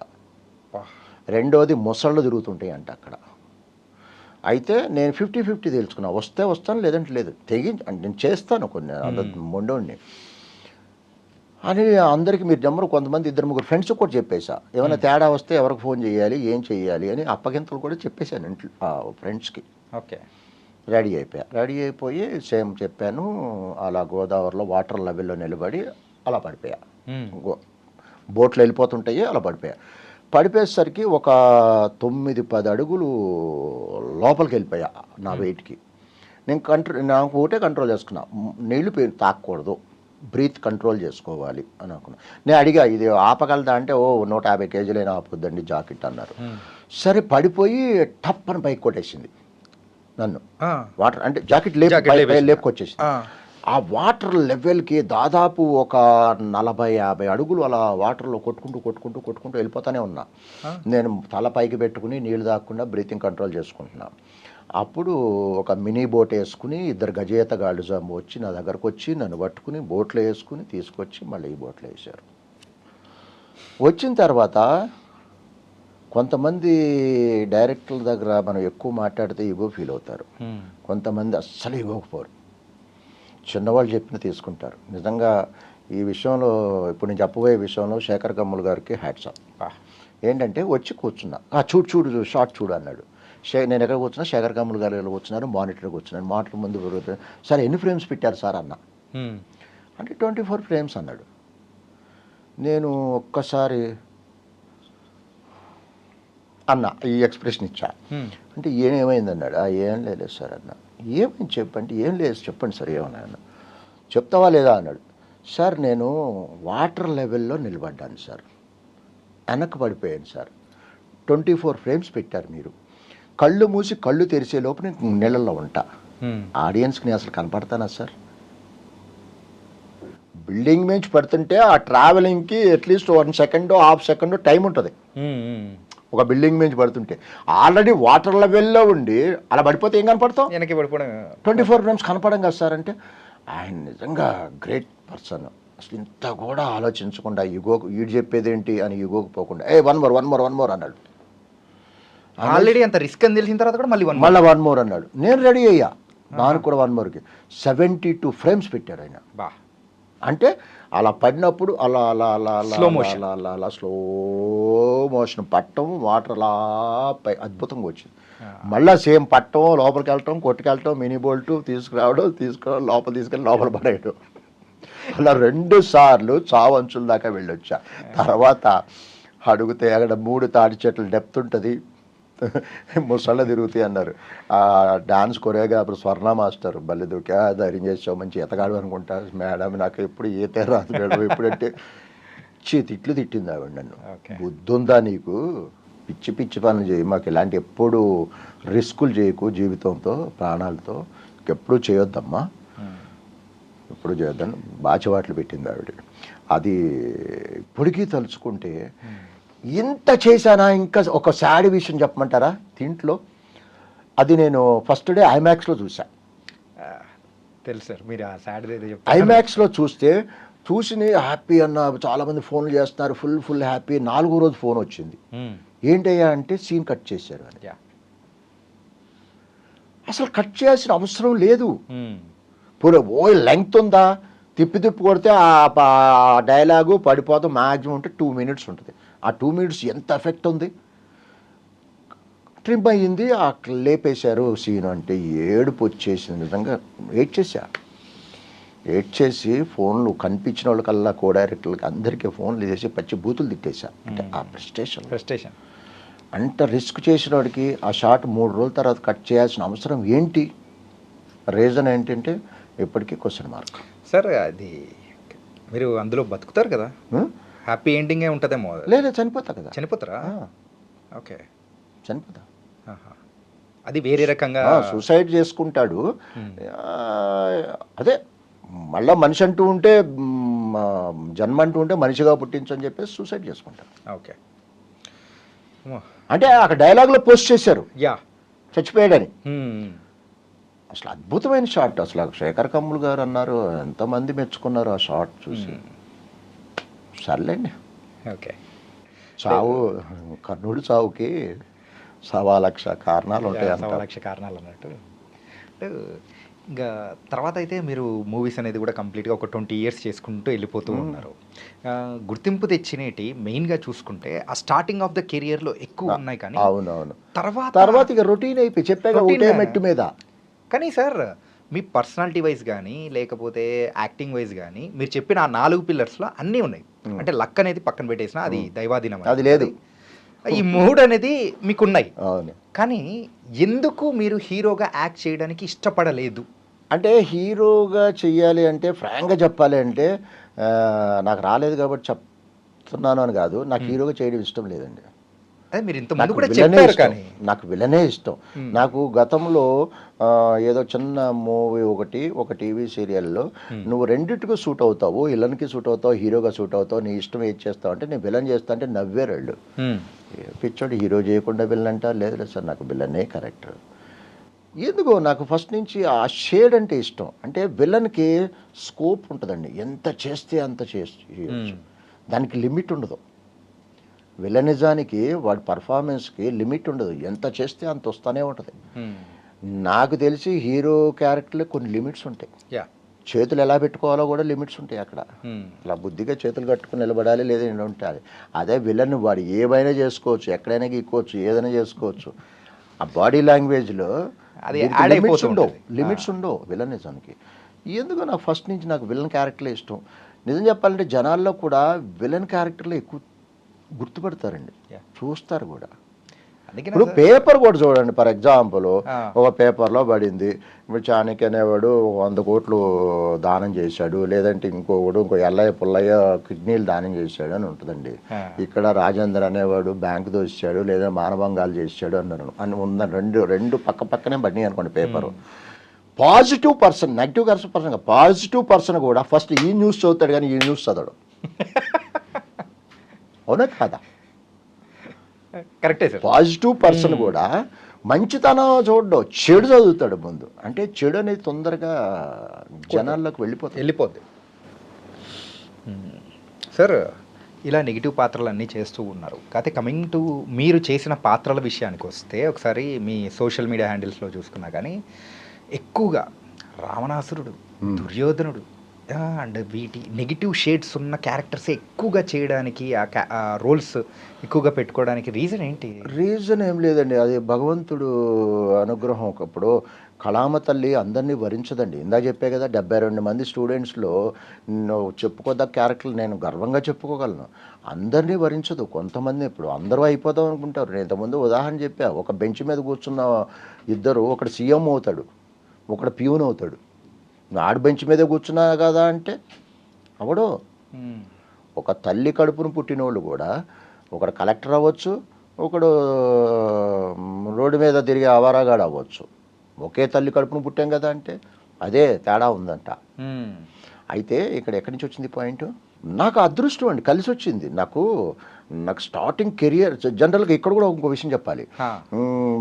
రెండోది మొసళ్ళు తిరుగుతుంటాయి అంట అక్కడ. అయితే నేను 50-50 తెలుసుకున్నా, వస్తే వస్తాను లేదంటే లేదు, అంటే నేను చేస్తాను కొన్ని మొండోడిని అని అందరికీ. మీరు నెంబరు కొంతమంది 2-3 ఫ్రెండ్స్ కూడా చెప్పేసా, ఏమైనా తేడా వస్తే ఎవరికి ఫోన్ చేయాలి, ఏం చేయాలి అని అప్పగింతలు కూడా చెప్పేశాను ఇంట్లో ఫ్రెండ్స్కి. ఓకే, రెడీ అయిపోయా. రెడీ అయిపోయి సేమ్ చెప్పాను, అలా గోదావరిలో వాటర్ లెవెల్లో నిలబడి అలా పడిపోయా. బోట్లు వెళ్ళిపోతుంటాయి, అలా పడిపోయా. పడిపోయేసరికి ఒక 9-10 అడుగులు లోపలికి వెళ్ళిపోయా నా వెయిట్కి. నాకు ఒకటే కంట్రోల్ చేసుకున్నా, నీళ్లు తాకూడదు, బ్రీత్ కంట్రోల్ చేసుకోవాలి అని అనుకున్నా. నేను అడిగా, ఇది ఆపగలదా అంటే, ఓ 150 కేజీలైనా ఆపుద్దండి జాకెట్ అన్నారు. సరే పడిపోయి టప్ అని పైకి కొట్టేసింది నన్ను. వాటర్ అంటే జాకెట్ లేపుకొచ్చేసింది. ఆ వాటర్ లెవెల్కి దాదాపు ఒక 40-50 అడుగులు అలా వాటర్లో కొట్టుకుంటూ వెళ్ళిపోతూనే ఉన్నా. నేను తల పైకి పెట్టుకుని నీళ్ళు తాగకుండా బ్రీతింగ్ కంట్రోల్ చేసుకుంటున్నా. అప్పుడు ఒక మినీ బోట్ వేసుకుని 2 గజేతగాళ్ళు వచ్చి నా దగ్గరకు వచ్చి నన్ను పట్టుకుని బోట్లో వేసుకుని తీసుకొచ్చి మళ్ళీ ఈ బోట్లో వేశారు. వచ్చిన తర్వాత కొంతమంది డైరెక్టర్ల దగ్గర మనం ఎక్కువ మాట్లాడితే ఇగో ఫీల్ అవుతారు, కొంతమంది అస్సలు ఇవ్వకపోరు, చిన్నవాళ్ళు చెప్పిన తీసుకుంటారు. నిజంగా ఈ విషయంలో ఇప్పుడు నేను చెప్పబోయే విషయంలో శేఖర్ కమ్ముల్ గారికి హ్యాట్స్ ఆఫ్. ఏంటంటే వచ్చి కూర్చున్నా, చూడు షార్ట్ చూడు అన్నాడు. నేను ఎక్కడ కూర్చున్నా, శేఖర్ కమ్ముల్ గారు కూర్చున్నారు, మానిటర్కి కూర్చున్నాను. మానిటర్ ముందు సార్ ఎన్ని ఫ్రేమ్స్ పెట్టారు సార్ అన్న అంటే 24 ఫ్రేమ్స్ అన్నాడు. నేను ఒక్కసారి అన్న ఈ ఎక్స్ప్రెషన్ ఇచ్చా. అంటే ఏమైంది అన్నాడు. ఏం లేదు సార్ అన్న. ఏమైంది చెప్పంటే, ఏం లేదు చెప్పండి సార్ ఏమన్నా అన్న. చెప్తావా లేదా అన్నాడు. సార్ నేను వాటర్ లెవెల్లో నిలబడ్డాను సార్, వెనక్కి పడిపోయాను సార్, 24 ఫ్రేమ్స్ పెట్టారు మీరు, కళ్ళు మూసి కళ్ళు తెరిచే లోపు నేను నీళ్ళల్లో ఉంటా, ఆడియన్స్కి నేను అసలు కనపడతానా సార్? బిల్డింగ్ నుంచి పడుతుంటే ఆ ట్రావెలింగ్కి at least 1 second half second time ఉంటుంది. ఒక బిల్డింగ్ నుంచి పడుతుంటే ఆల్రెడీ వాటర్ లెవెల్లో ఉండి అలా పడిపోతే ఏం కనపడతాం? 24 ఫ్రేమ్స్ కనపడం కదా సార్ అంటే, ఆయన నిజంగా గ్రేట్ పర్సన్. అసలు ఇంత కూడా ఆలోచించకుండా ఈగోకు ఈడు చెప్పేది ఏంటి అని ఈగోకు పోకుండా వన్ మోర్ అన్నాడు. ఆల్రెడీ అంత రిస్క్ అని తెలిసిన తర్వాత కూడా మళ్ళీ వన్ మోర్ అన్నాడు. నేను రెడీ అయ్యా, దానికి కూడా 1 మోర్కి 72 ఫ్రేమ్స్ పెట్టారు ఆయన. అంటే అలా పడినప్పుడు అలా అలా అలా అలా అలా అలా స్లో మోషన్ పట్టడం, వాటర్ అలా అద్భుతంగా వచ్చింది. మళ్ళీ సేమ్ పట్టడం, లోపలికి వెళ్ళటం, కొట్టుకెళ్ళటం, మినీ బోల్ట్ తీసుకురావడం లోపల తీసుకెళ్ళి లోపల పడేయడం, అలా 2 సార్లు చావంచుల దాకా వెళ్ళొచ్చా. తర్వాత అడిగితే అక్కడ 3 తాటి చెట్లు డెప్త్ ఉంటుంది, ముసళ్ళ తిరుగుతాయి అన్నారు. ఆ డాన్స్ కొరియోగ్రాఫర్ స్వర్ణ మాస్టర్ బల్లెదుకే ధైర్యం చేసావు, మంచి ఎతగాడు అనుకుంటా మేడం, నాకు ఎప్పుడు ఈతే రాదు మేడం ఎప్పుడంటే తిట్లు తిట్టింది ఆవిడ నన్ను. బుద్ధుందా నీకు, పిచ్చి పిచ్చి పనులు చేయి, మాకు ఇలాంటి ఎప్పుడు రిస్కులు చేయకు, జీవితంతో ప్రాణాలతో ఎప్పుడు చేయొద్దమ్మా, ఎప్పుడు చేయొద్దని బాచివాట్లు పెట్టింది ఆవిడ. అది ఇప్పటికీ తలుచుకుంటే ఇంత చేశానా. ఇంకా ఒక సాడ్ విషయం చెప్పమంటారా దీంట్లో? అది నేను ఫస్ట్ డే ఐమాక్స్లో చూసా. తెలుసు సార్, మీరు ఆ సాడ్ ఏదో చెప్తారు. ఐమాక్స్లో చూసి హ్యాపీ అన్న, చాలామంది ఫోన్లు చేస్తున్నారు, ఫుల్ హ్యాపీ. 4వ రోజు ఫోన్ వచ్చింది, ఏంటయ్యా అంటే సీన్ కట్ చేశారు అని. అసలు కట్ చేయాల్సిన అవసరం లేదు. పోనీ లెంగ్త్ ఉందా, తిప్పి కొడితే ఆ డైలాగు పడిపోతాం. మ్యాక్సిమం ఉంటే 2 minutes ఉంటుంది. ఆ 2 minutes ఎంత ఎఫెక్ట్ ఉంది. ట్రిమ్ అయ్యింది, లేపేశారు సీన్ అంటే ఏడుపు వచ్చేసింది. నిజంగా ఏడ్ చేసి ఫోన్లు కనిపించిన వాళ్ళకల్లా కో డైరెక్టర్లకి అందరికీ ఫోన్లు చేసి పచ్చి బూతులు తిట్టేశా. అంటే ఆ ఫ్రస్ట్రేషన్ అంత రిస్క్ చేసిన వాడికి ఆ షాట్ 3 రోజుల తర్వాత కట్ చేయాల్సిన అవసరం ఏంటి? రీజన్ ఏంటంటే ఇప్పటికీ క్వశ్చన్ మార్క్. సార్ అది మీరు అందులో బతుకుతారు కదా, హ్యాపీ ఎండింగే ఉంటుందేమో. లేదా చనిపోతా కదా. చనిపోతారా? ఓకే, చనిపోతా. అది వేరే రకంగా సూసైడ్ చేసుకుంటాడు. అదే మళ్ళీ మనిషి అంటూ ఉంటే, జన్మ అంటూ ఉంటే మనిషిగా పుట్టించని చెప్పేసి సూసైడ్ చేసుకుంటాడు. ఓకే, అంటే అక్కడ డైలాగ్లో పోస్ట్ చేశారు యా చచ్చిపోయాడని. అసలు అద్భుతమైన షాట్. అసలు శేఖర్ కమ్ముల్ గారు అన్నారు, ఎంతమంది మెచ్చుకున్నారు ఆ షాట్ చూసి. సర్లేండి, ఓకే. చావు, కర్ణుడి చావుకి 1,00,000 కారణాలు ఉంటాయి. 1,00,000 కారణాలు అన్నట్టు. అంటే ఇంకా తర్వాత అయితే మీరు మూవీస్ అనేది కూడా కంప్లీట్గా ఒక 20 years చేసుకుంటూ వెళ్ళిపోతూ ఉన్నారు. గుర్తింపు తెచ్చినేటి మెయిన్గా చూసుకుంటే ఆ స్టార్టింగ్ ఆఫ్ ద కెరియర్లో ఎక్కువ ఉన్నాయి, కానీ అవునవును తర్వాత ఇక రొటీన్ అయిపోయి చెప్పాక ఒకటే మెట్టు మీద. కానీ సార్ మీ పర్సనాలిటీ వైజ్ కానీ లేకపోతే యాక్టింగ్ వైజ్ కానీ మీరు చెప్పిన ఆ 4 పిల్లర్స్లో అన్నీ ఉన్నాయి. అంటే లక్ అనేది పక్కన పెట్టేసిన అది దైవాధీనం, అది లేదు. ఈ 3 అనేది మీకున్నాయి. అవును. కానీ ఎందుకు మీరు హీరోగా యాక్ట్ చేయడానికి ఇష్టపడలేదు? అంటే హీరోగా చెయ్యాలి అంటే ఫ్రాంక్గా చెప్పాలి అంటే నాకు రాలేదు కాబట్టి చెప్తున్నాను అని కాదు, నాకు హీరోగా చేయడం ఇష్టం లేదండి. అదే మీరు ఇంత ముందు కూడా చెప్పారు, కానీ నాకు విలనే ఇష్టం. నాకు గతంలో ఏదో చిన్న మూవీ ఒక టీవీ సీరియల్లో నువ్వు రెండిటికి సూట్ అవుతావు, విలన్కి సూట్ అవుతావు, హీరోగా సూట్ అవుతావు, నీ ఇష్టం ఏది చేస్తావు అంటే నేను విలన్ చేస్తా అంటే నవ్వేరు వాళ్ళు. పిచ్చోడు హీరో చేయకుండా విలన్ అంట. లేదు సార్, నాకు విలనే కరెక్ట్. ఎందుకో నాకు ఫస్ట్ నుంచి ఆ షేడ్ అంటే ఇష్టం. అంటే విలన్కి స్కోప్ ఉంటుందండి, ఎంత చేస్తే అంత చేయొచ్చు, దానికి లిమిట్ ఉండదు. విలనిజానికి వాడి పర్ఫార్మెన్స్కి లిమిట్ ఉండదు, ఎంత చేస్తే అంత వస్తూనే ఉంటుంది. నాకు తెలిసి హీరో క్యారెక్టర్లో కొన్ని లిమిట్స్ ఉంటాయి. చేతులు ఎలా పెట్టుకోవాలో కూడా లిమిట్స్ ఉంటాయి అక్కడ. అలా బుద్ధిగా చేతులు కట్టుకుని నిలబడాలి, లేదా ఉంటాలి. అదే విలన్ వాడు ఏమైనా చేసుకోవచ్చు, ఎక్కడైనా గీక్కోవచ్చు, ఏదైనా చేసుకోవచ్చు. ఆ బాడీ లాంగ్వేజ్లో లిమిట్స్ ఉండవు విలనిజానికి. ఎందుకో నాకు ఫస్ట్ నుంచి నాకు విలన్ క్యారెక్టర్లే ఇష్టం. నిజం చెప్పాలంటే జనాల్లో కూడా విలన్ క్యారెక్టర్లో ఎక్కువ గుర్తుపడతారండి, చూస్తారు కూడా. ఇప్పుడు పేపర్ కూడా చూడండి, ఫర్ ఎగ్జాంపుల్ ఒక పేపర్లో పడింది, ఇప్పుడు చాణక్య అనేవాడు 100 కోట్లు దానం చేశాడు, లేదంటే ఇంకో ఎల్లయ్య పుల్లయ్య కిడ్నీలు దానం చేశాడు అని ఉంటుందండి. ఇక్కడ రాజేంద్ర అనేవాడు బ్యాంకు దోచాడు, లేదా మానభంగాలు చేశాడు అని ఉందని రెండు పక్క పక్కనే పడినాయి అనుకోండి paper. Positive person, negative person, positive person కూడా ఫస్ట్ ఈ న్యూస్ చదువుతాడు కానీ ఈ న్యూస్ చదవడు. అవునా కాదా? కరెక్టే సార్. పాజిటివ్ పర్సన్ కూడా మంచితనం చూడడం, చెడు చదువుతాడు ముందు. అంటే చెడు అనేది తొందరగా జనాల్లోకి వెళ్ళిపోద్ది. సార్ ఇలా నెగిటివ్ పాత్రలు అన్నీ చేస్తూ ఉన్నారు. కాకపోతే కమింగ్ టు మీరు చేసిన పాత్రల విషయానికి వస్తే, ఒకసారి మీ సోషల్ మీడియా హ్యాండిల్స్లో చూసుకున్నా కానీ ఎక్కువగా రావణాసురుడు, దుర్యోధనుడు అండ్ వీటి నెగిటివ్ షేడ్స్ ఉన్న క్యారెక్టర్స్ ఎక్కువగా చేయడానికి, ఆ రోల్స్ ఎక్కువగా పెట్టుకోవడానికి రీజన్ ఏంటి? రీజన్ ఏం లేదండి, అది భగవంతుడు అనుగ్రహం. ఒకప్పుడు కళామ తల్లి అందరినీ వరించదండి. ఇందా చెప్పే కదా, 72 మంది స్టూడెంట్స్లో చెప్పుకోదగ్గ క్యారెక్టర్లు నేను గర్వంగా చెప్పుకోగలను. అందరినీ వరించదు, కొంతమంది. ఇప్పుడు అందరూ అయిపోదాం అనుకుంటారు. నేను ఇంతకుముందు ఉదాహరణ చెప్పా, ఒక బెంచ్ మీద కూర్చున్న ఇద్దరు, ఒకడు సీఎం అవుతాడు, ఒకడు ప్యూన్ అవుతాడు. ఆడు బెంచ్ మీదే కూర్చున్నా కదా అంటే అవడు. ఒక తల్లి కడుపును పుట్టినోళ్ళు కూడా ఒకడు కలెక్టర్ అవ్వచ్చు, ఒకడు రోడ్డు మీద తిరిగే అవారాగాడు అవ్వచ్చు. ఒకే తల్లి కడుపును పుట్టాం కదా అంటే అదే తేడా ఉందంట. అయితే ఇక్కడ ఎక్కడి నుంచి వచ్చింది పాయింట్? నాకు అదృష్టం అండి, కలిసి వచ్చింది. నాకు స్టార్టింగ్ కెరియర్ జనరల్గా ఇక్కడ కూడా ఇంకో విషయం చెప్పాలి.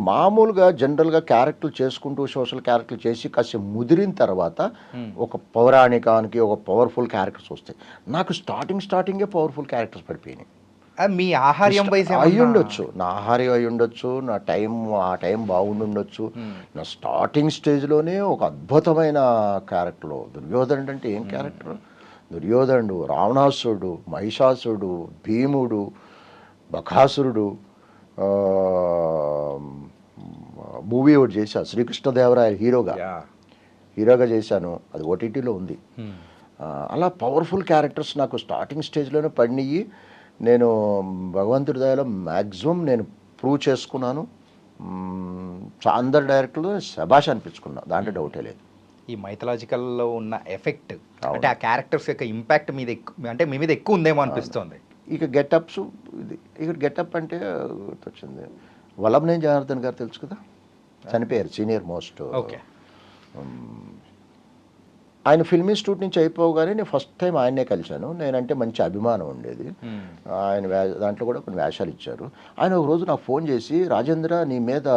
మామూలుగా జనరల్గా క్యారెక్టర్లు చేసుకుంటూ సోషల్ క్యారెక్టర్లు చేసి కాస్త ముదిరిన తర్వాత ఒక పౌరాణికానికి ఒక పవర్ఫుల్ క్యారెక్టర్స్ వస్తాయి. నాకు స్టార్టింగే పవర్ఫుల్ క్యారెక్టర్స్ పడిపోయినాయి. మీ ఆహార్యం వైజ్ అయి ఉండొచ్చు, నా ఆహార్యం అయి ఉండొచ్చు, నా ఆ టైం బాగుండుండొచ్చు. నా స్టార్టింగ్ స్టేజ్లోనే ఒక అద్భుతమైన క్యారెక్టర్లో దుర్యోధనుడు అంటే ఏం క్యారెక్టర్, దుర్యోధనుడు, రావణాసురుడు, మహిషాసురుడు, భీముడు, బకాసురుడు, మూవీ ఒకటి చేశాను శ్రీకృష్ణదేవరాయ హీరోగా చేశాను, అది ఓటీటీలో ఉంది. అలా పవర్ఫుల్ క్యారెక్టర్స్ నాకు స్టార్టింగ్ స్టేజ్లోనే పడినాయి. నేను భగవంతుడి దయలో మ్యాక్సిమం నేను ప్రూవ్ చేసుకున్నాను. అందరు డైరెక్టర్లు శభాష్ అనిపించుకున్నాను, దాంట్లో డౌటే లేదు. ఈ మైథలాజికల్లో ఉన్న ఎఫెక్ట్ అంటే ఆ క్యారెక్టర్స్ యొక్క ఇంపాక్ట్ మీద ఎక్కువ, అంటే మీ మీద ఎక్కువ ఉందేమో అనిపిస్తుంది. ఇక గెటప్స్, ఇక్కడ గెటప్ అంటే వచ్చింది వల్లభనేని జనార్దన్ గారు తెలుసు కదా, చనిపోయారు, సీనియర్ మోస్ట్. ఓకే. ఆయన ఫిల్మ్ ఇన్స్టిట్యూట్ నుంచి అయిపోగానే నేను ఫస్ట్ టైం ఆయన్నే కలిశాను. నేనంటే మంచి అభిమానం ఉండేది. ఆయన దాంట్లో కూడా కొన్ని వేషాలు ఇచ్చారు. ఆయన ఒక రోజు నాకు ఫోన్ చేసి, రాజేంద్ర నీ మీద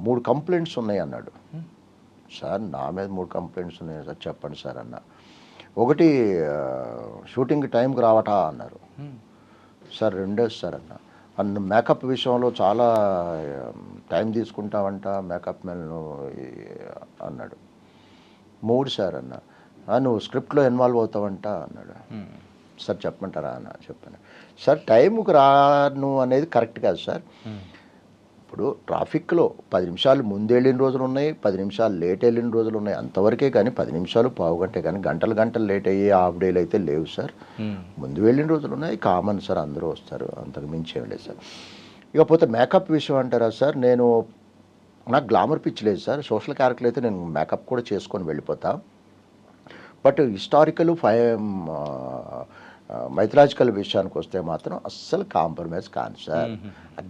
3 కంప్లైంట్స్ ఉన్నాయి అన్నాడు. సార్ నా మీద 3 కంప్లైంట్స్ ఉన్నాయి సార్, చెప్పండి సార్ అన్న. ఒకటి షూటింగ్ టైంకి రావటా అన్నారు సార్. రెండోది సార్ అన్న మేకప్ విషయంలో చాలా టైం తీసుకుంటావంట మేకప్ మెన్ అన్నాడు. 3 సార్ అన్న నువ్వు స్క్రిప్ట్లో ఇన్వాల్వ్ అవుతావంట అన్నాడు. సార్ చెప్పమంటారా అన్న. చెప్పాను సార్, టైంకి రాను అనేది కరెక్ట్ కాదు సార్. ఇప్పుడు ట్రాఫిక్లో 10 నిమిషాలు ముందు వెళ్ళిన రోజులు ఉన్నాయి, 10 నిమిషాలు లేట్ వెళ్ళిన రోజులు ఉన్నాయి, అంతవరకే. కానీ 10 నిమిషాలు పావుగంటే కానీ గంటలు లేట్ అయ్యి హాఫ్ డేలు అయితే లేవు సార్. ముందు వెళ్ళిన రోజులు ఉన్నాయి, కామన్ సార్, అందరూ వస్తారు, అంతకు మించి ఏం లేదు సార్. ఇకపోతే మేకప్ విషయం అంటారా సార్, నాకు గ్లామర్ పిచ్ లేదు సార్. సోషల్ క్యారెక్టర్ అయితే నేను మేకప్ కూడా చేసుకొని వెళ్ళిపోతా. బట్ హిస్టారికల్ మైథలాజికల్ విషయానికి వస్తే మాత్రం అస్సలు కాంప్రమైజ్ కాను సార్.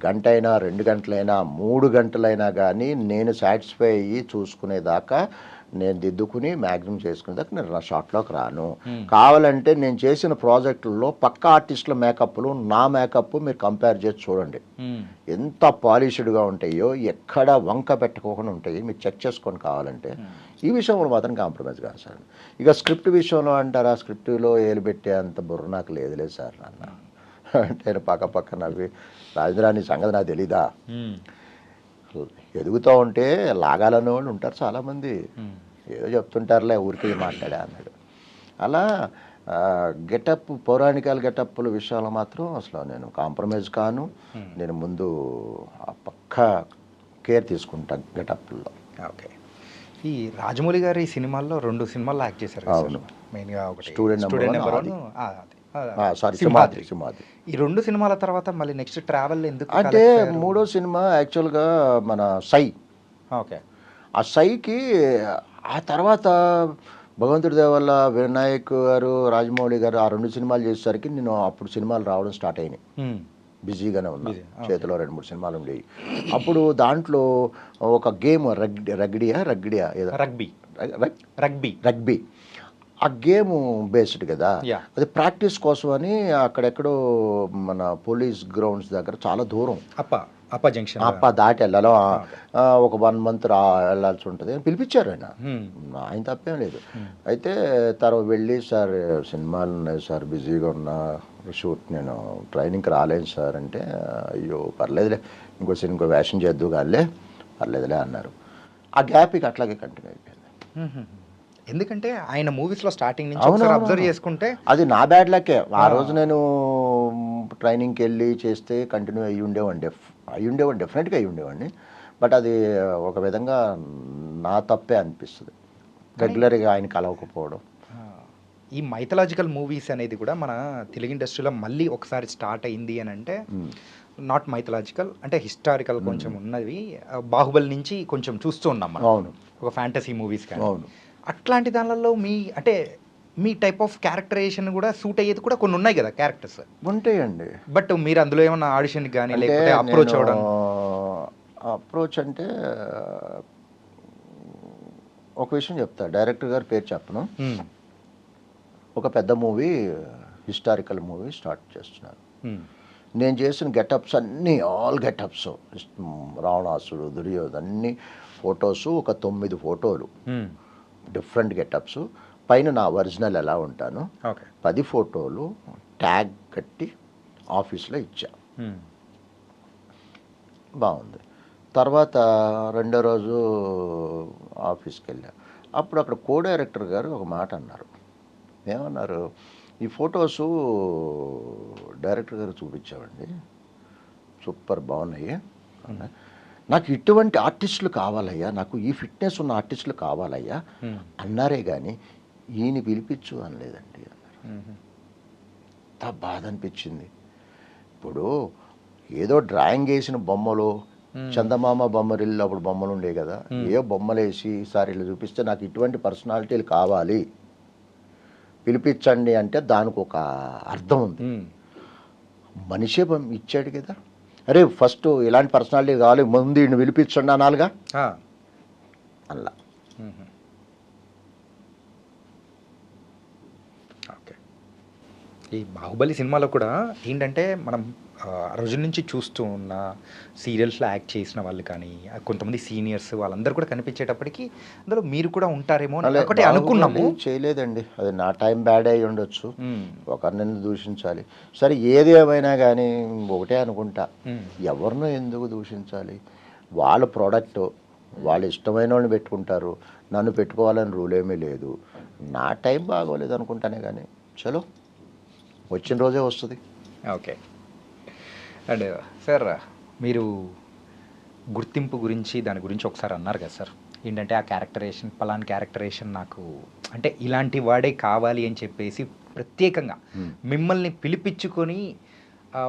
గంట అయినా 2 గంటలైనా 3 గంటలైనా కానీ నేను సాటిస్ఫై అయ్యి చూసుకునేదాకా, నేను దిద్దుకుని మ్యాక్సిమం చేసుకునేదాకా నేను నా షాట్లోకి రాను. కావాలంటే నేను చేసిన ప్రాజెక్టుల్లో పక్క ఆర్టిస్టుల మేకప్లు నా మేకప్ మీరు కంపేర్ చేసి చూడండి, ఎంత పాలిష్డ్గా ఉంటాయో, ఎక్కడ వంక పెట్టుకోకుండా ఉంటాయి, మీరు చెక్ చేసుకొని కావాలంటే. ఈ విషయంలో మాత్రం కాంప్రమైజ్ కాదు సార్. ఇక స్క్రిప్ట్ విషయంలో అంటారా, స్క్రిప్ట్లో ఏలు పెట్టే అంత బుర్ర నాకు లేదు సార్ నాన్న అంటే పక్క నవ్వి, రాజేంద్రాని సంగతి నాకు తెలీదా, ఎదుగుతూ ఉంటే లాగాలనే వాళ్ళు ఉంటారు చాలామంది, ఏదో చెప్తుంటారులే ఊరికి మాట్లాడా అన్నాడు. అలా గెటప్, పౌరాణికాల గెటప్ల విషయంలో మాత్రం అసలు నేను కాంప్రమైజ్ కాను. నేను ముందు పక్క కేర్ తీసుకుంటాను గెటప్లో. ఓకే. ఈ రాజమౌళి గారు ఈ సినిమాల్లో 2 సినిమాల్లో యాక్ట్ చేశారు. అవును. మెయిన్గా ఒకటి స్టూడెంట్ నెంబర్ 1, సింహాద్రి. ఈ 2 సినిమాల తర్వాత మళ్ళీ నెక్స్ట్ ట్రావెల్ ఎందుకు అంటే 3వ సినిమా యాక్చువల్గా మన సై. ఓకే. ఆ సైకి ఆ తర్వాత భగవంతుడి దయ వల్ల వినాయక్ గారు, రాజమౌళి గారు ఆ 2 సినిమాలు చేసేసరికి నేను అప్పుడు సినిమాలు రావడం స్టార్ట్ అయినాయి. బిజీగానే ఉన్నా, చేతిలో 2-3 సినిమాలు ఉండేవి. అప్పుడు దాంట్లో ఒక గేమ్ రగ్బీ ఆ గేమ్ బేస్డ్ కదా, అది ప్రాక్టీస్ కోసం అని అక్కడెక్కడో మన పోలీస్ గ్రౌండ్స్ దగ్గర చాలా దూరం, అప్ప దాటి వెళ్ళాలి, ఒక 1 మంత్ వెళ్ళాల్సి ఉంటుంది అని పిలిపించారు. ఆయన తప్పేం లేదు. అయితే తర్వాత వెళ్ళి, సార్ సినిమాలు ఉన్నాయి సార్, బిజీగా ఉన్నా, షూట్ నేను ట్రైనింగ్కి రాలేను సార్ అంటే, అయ్యో పర్లేదులే ఇంకో వేషం చేద్దు కాలే పర్లేదులే అన్నారు. ఆ గ్యాప్ ఇక అట్లాగే కంటిన్యూ అయిపోయింది. ఎందుకంటే ఆయన మూవీస్లో స్టార్టింగ్ నుంచి అబ్జర్వ్ చేసుకుంటే అది నా బ్యాడ్ లక్కే. ఆ రోజు నేను ట్రైనింగ్కి వెళ్ళి చేస్తే కంటిన్యూ అయ్యి ఉండేవాడిని, డెఫినెట్గా అయ్యి ఉండేవాడిని. బట్ అది ఒక విధంగా నా తప్పే అనిపిస్తుంది, రెగ్యులర్గా ఆయన కలవకపోవడం. ఈ మైథలాజికల్ మూవీస్ అనేది కూడా మన తెలుగు ఇండస్ట్రీలో మళ్ళీ ఒకసారి స్టార్ట్ అయింది అని అంటే, నాట్ మైథలాజికల్ అంటే హిస్టారికల్ కొంచెం ఉన్నవి. బాహుబలి నుంచి కొంచెం చూస్తూ ఉన్నాం మనం. అవును. ఒక ఫ్యాంటసీ మూవీస్ కానీ. అవును. అట్లాంటి దానిలో మీ టైప్ ఆఫ్ క్యారెక్టరైజేషన్ కూడా సూట్ అయ్యేది కూడా కొన్ని ఉన్నాయి కదా క్యారెక్టర్స్ ఉంటాయండి. బట్ మీరు అందులో ఏమన్నా ఆడిషన్ కానీ లేకపోతే అప్రోచ్ అవ్వడం? అప్రోచ్ అంటే ఒక విషయం చెప్తా, డైరెక్టర్ గారి పేరు చెప్పను. ఒక పెద్ద మూవీ, హిస్టారికల్ మూవీ స్టార్ట్ చేస్తున్నారు. నేను చేసిన గెటప్స్ అన్నీ ఆల్ గెటప్స్, రావణాసుడు, దుర్యోధన, అన్ని ఫొటోసు, ఒక 9 ఫోటోలు డిఫరెంట్ గెటప్స్. పైన నా ఒరిజినల్ ఎలా ఉంటాను, 10 ఫోటోలు ట్యాగ్ కట్టి ఆఫీస్లో ఇచ్చా. బాగుంది. తర్వాత రెండో రోజు ఆఫీస్కి వెళ్ళా. అప్పుడు అక్కడ కో డైరెక్టర్ గారు ఒక మాట అన్నారు. ఏమన్నారు, ఈ ఫొటోసు డైరెక్టర్ గారు చూపించామండి, సూపర్ బాగున్నాయి, నాకు ఇటువంటి ఆర్టిస్టులు కావాలయ్యా, నాకు ఈ ఫిట్నెస్ ఉన్న ఆర్టిస్టులు కావాలయ్యా అన్నారే కానీ ఈయన పిలిపించు అనలేదండి అన్నారు. అంత బాధ అనిపించింది. ఇప్పుడు ఏదో డ్రాయింగ్ వేసిన బొమ్మలు, చందమామ బొమ్మరిల్లు అప్పుడు బొమ్మలు ఉండే కదా, ఏ బొమ్మలు వేసి ఈసారి ఇల్లు చూపిస్తే నాకు ఇటువంటి పర్సనాలిటీలు కావాలి, పిలిపించండి అంటే దానికి ఒక అర్థం ఉంది. మనిషే ఇచ్చాడు కదా, అరే ఫస్ట్ ఇలాంటి పర్సనాలిటీ కావాలి, ముందు ఈయన పిలిపించండి అనాలిగా, అలా. ఓకే. ఈ బాహుబలి సినిమాలో కూడా ఏంటంటే మనం ఆ రోజు నుంచి చూస్తూ ఉన్న సీరియల్స్లో యాక్ట్ చేసిన వాళ్ళు కానీ కొంతమంది సీనియర్స్ వాళ్ళందరూ కూడా కనిపించేటప్పటికి అందులో మీరు కూడా ఉంటారేమో అని ఒకటి అనుకున్నాము. చేయలేదండి, అది నా టైం బ్యాడ్ అయి ఉండొచ్చు, ఒకరిని దూషించాలి. సరే ఏది ఏమైనా కానీ ఒకటే అనుకుంటా, ఎవరినో ఎందుకు దూషించాలి, వాళ్ళ ప్రోడక్ట్ వాళ్ళు ఇష్టమైన వాళ్ళని పెట్టుకుంటారు, నన్ను పెట్టుకోవాలని రూల్ ఏమీ లేదు. నా టైం బాగోలేదు అనుకుంటానే కానీ చలో వచ్చిన రోజే వస్తుంది. ఓకే. అండ్ సార్, మీరు గుర్తింపు గురించి దాని గురించి ఒకసారి అన్నారు కదా సార్, ఏంటంటే ఆ క్యారెక్టరేషన్, పలానా క్యారెక్టరేషన్ నాకు అంటే ఇలాంటి వాడే కావాలి అని చెప్పేసి ప్రత్యేకంగా మిమ్మల్ని పిలిపించుకొని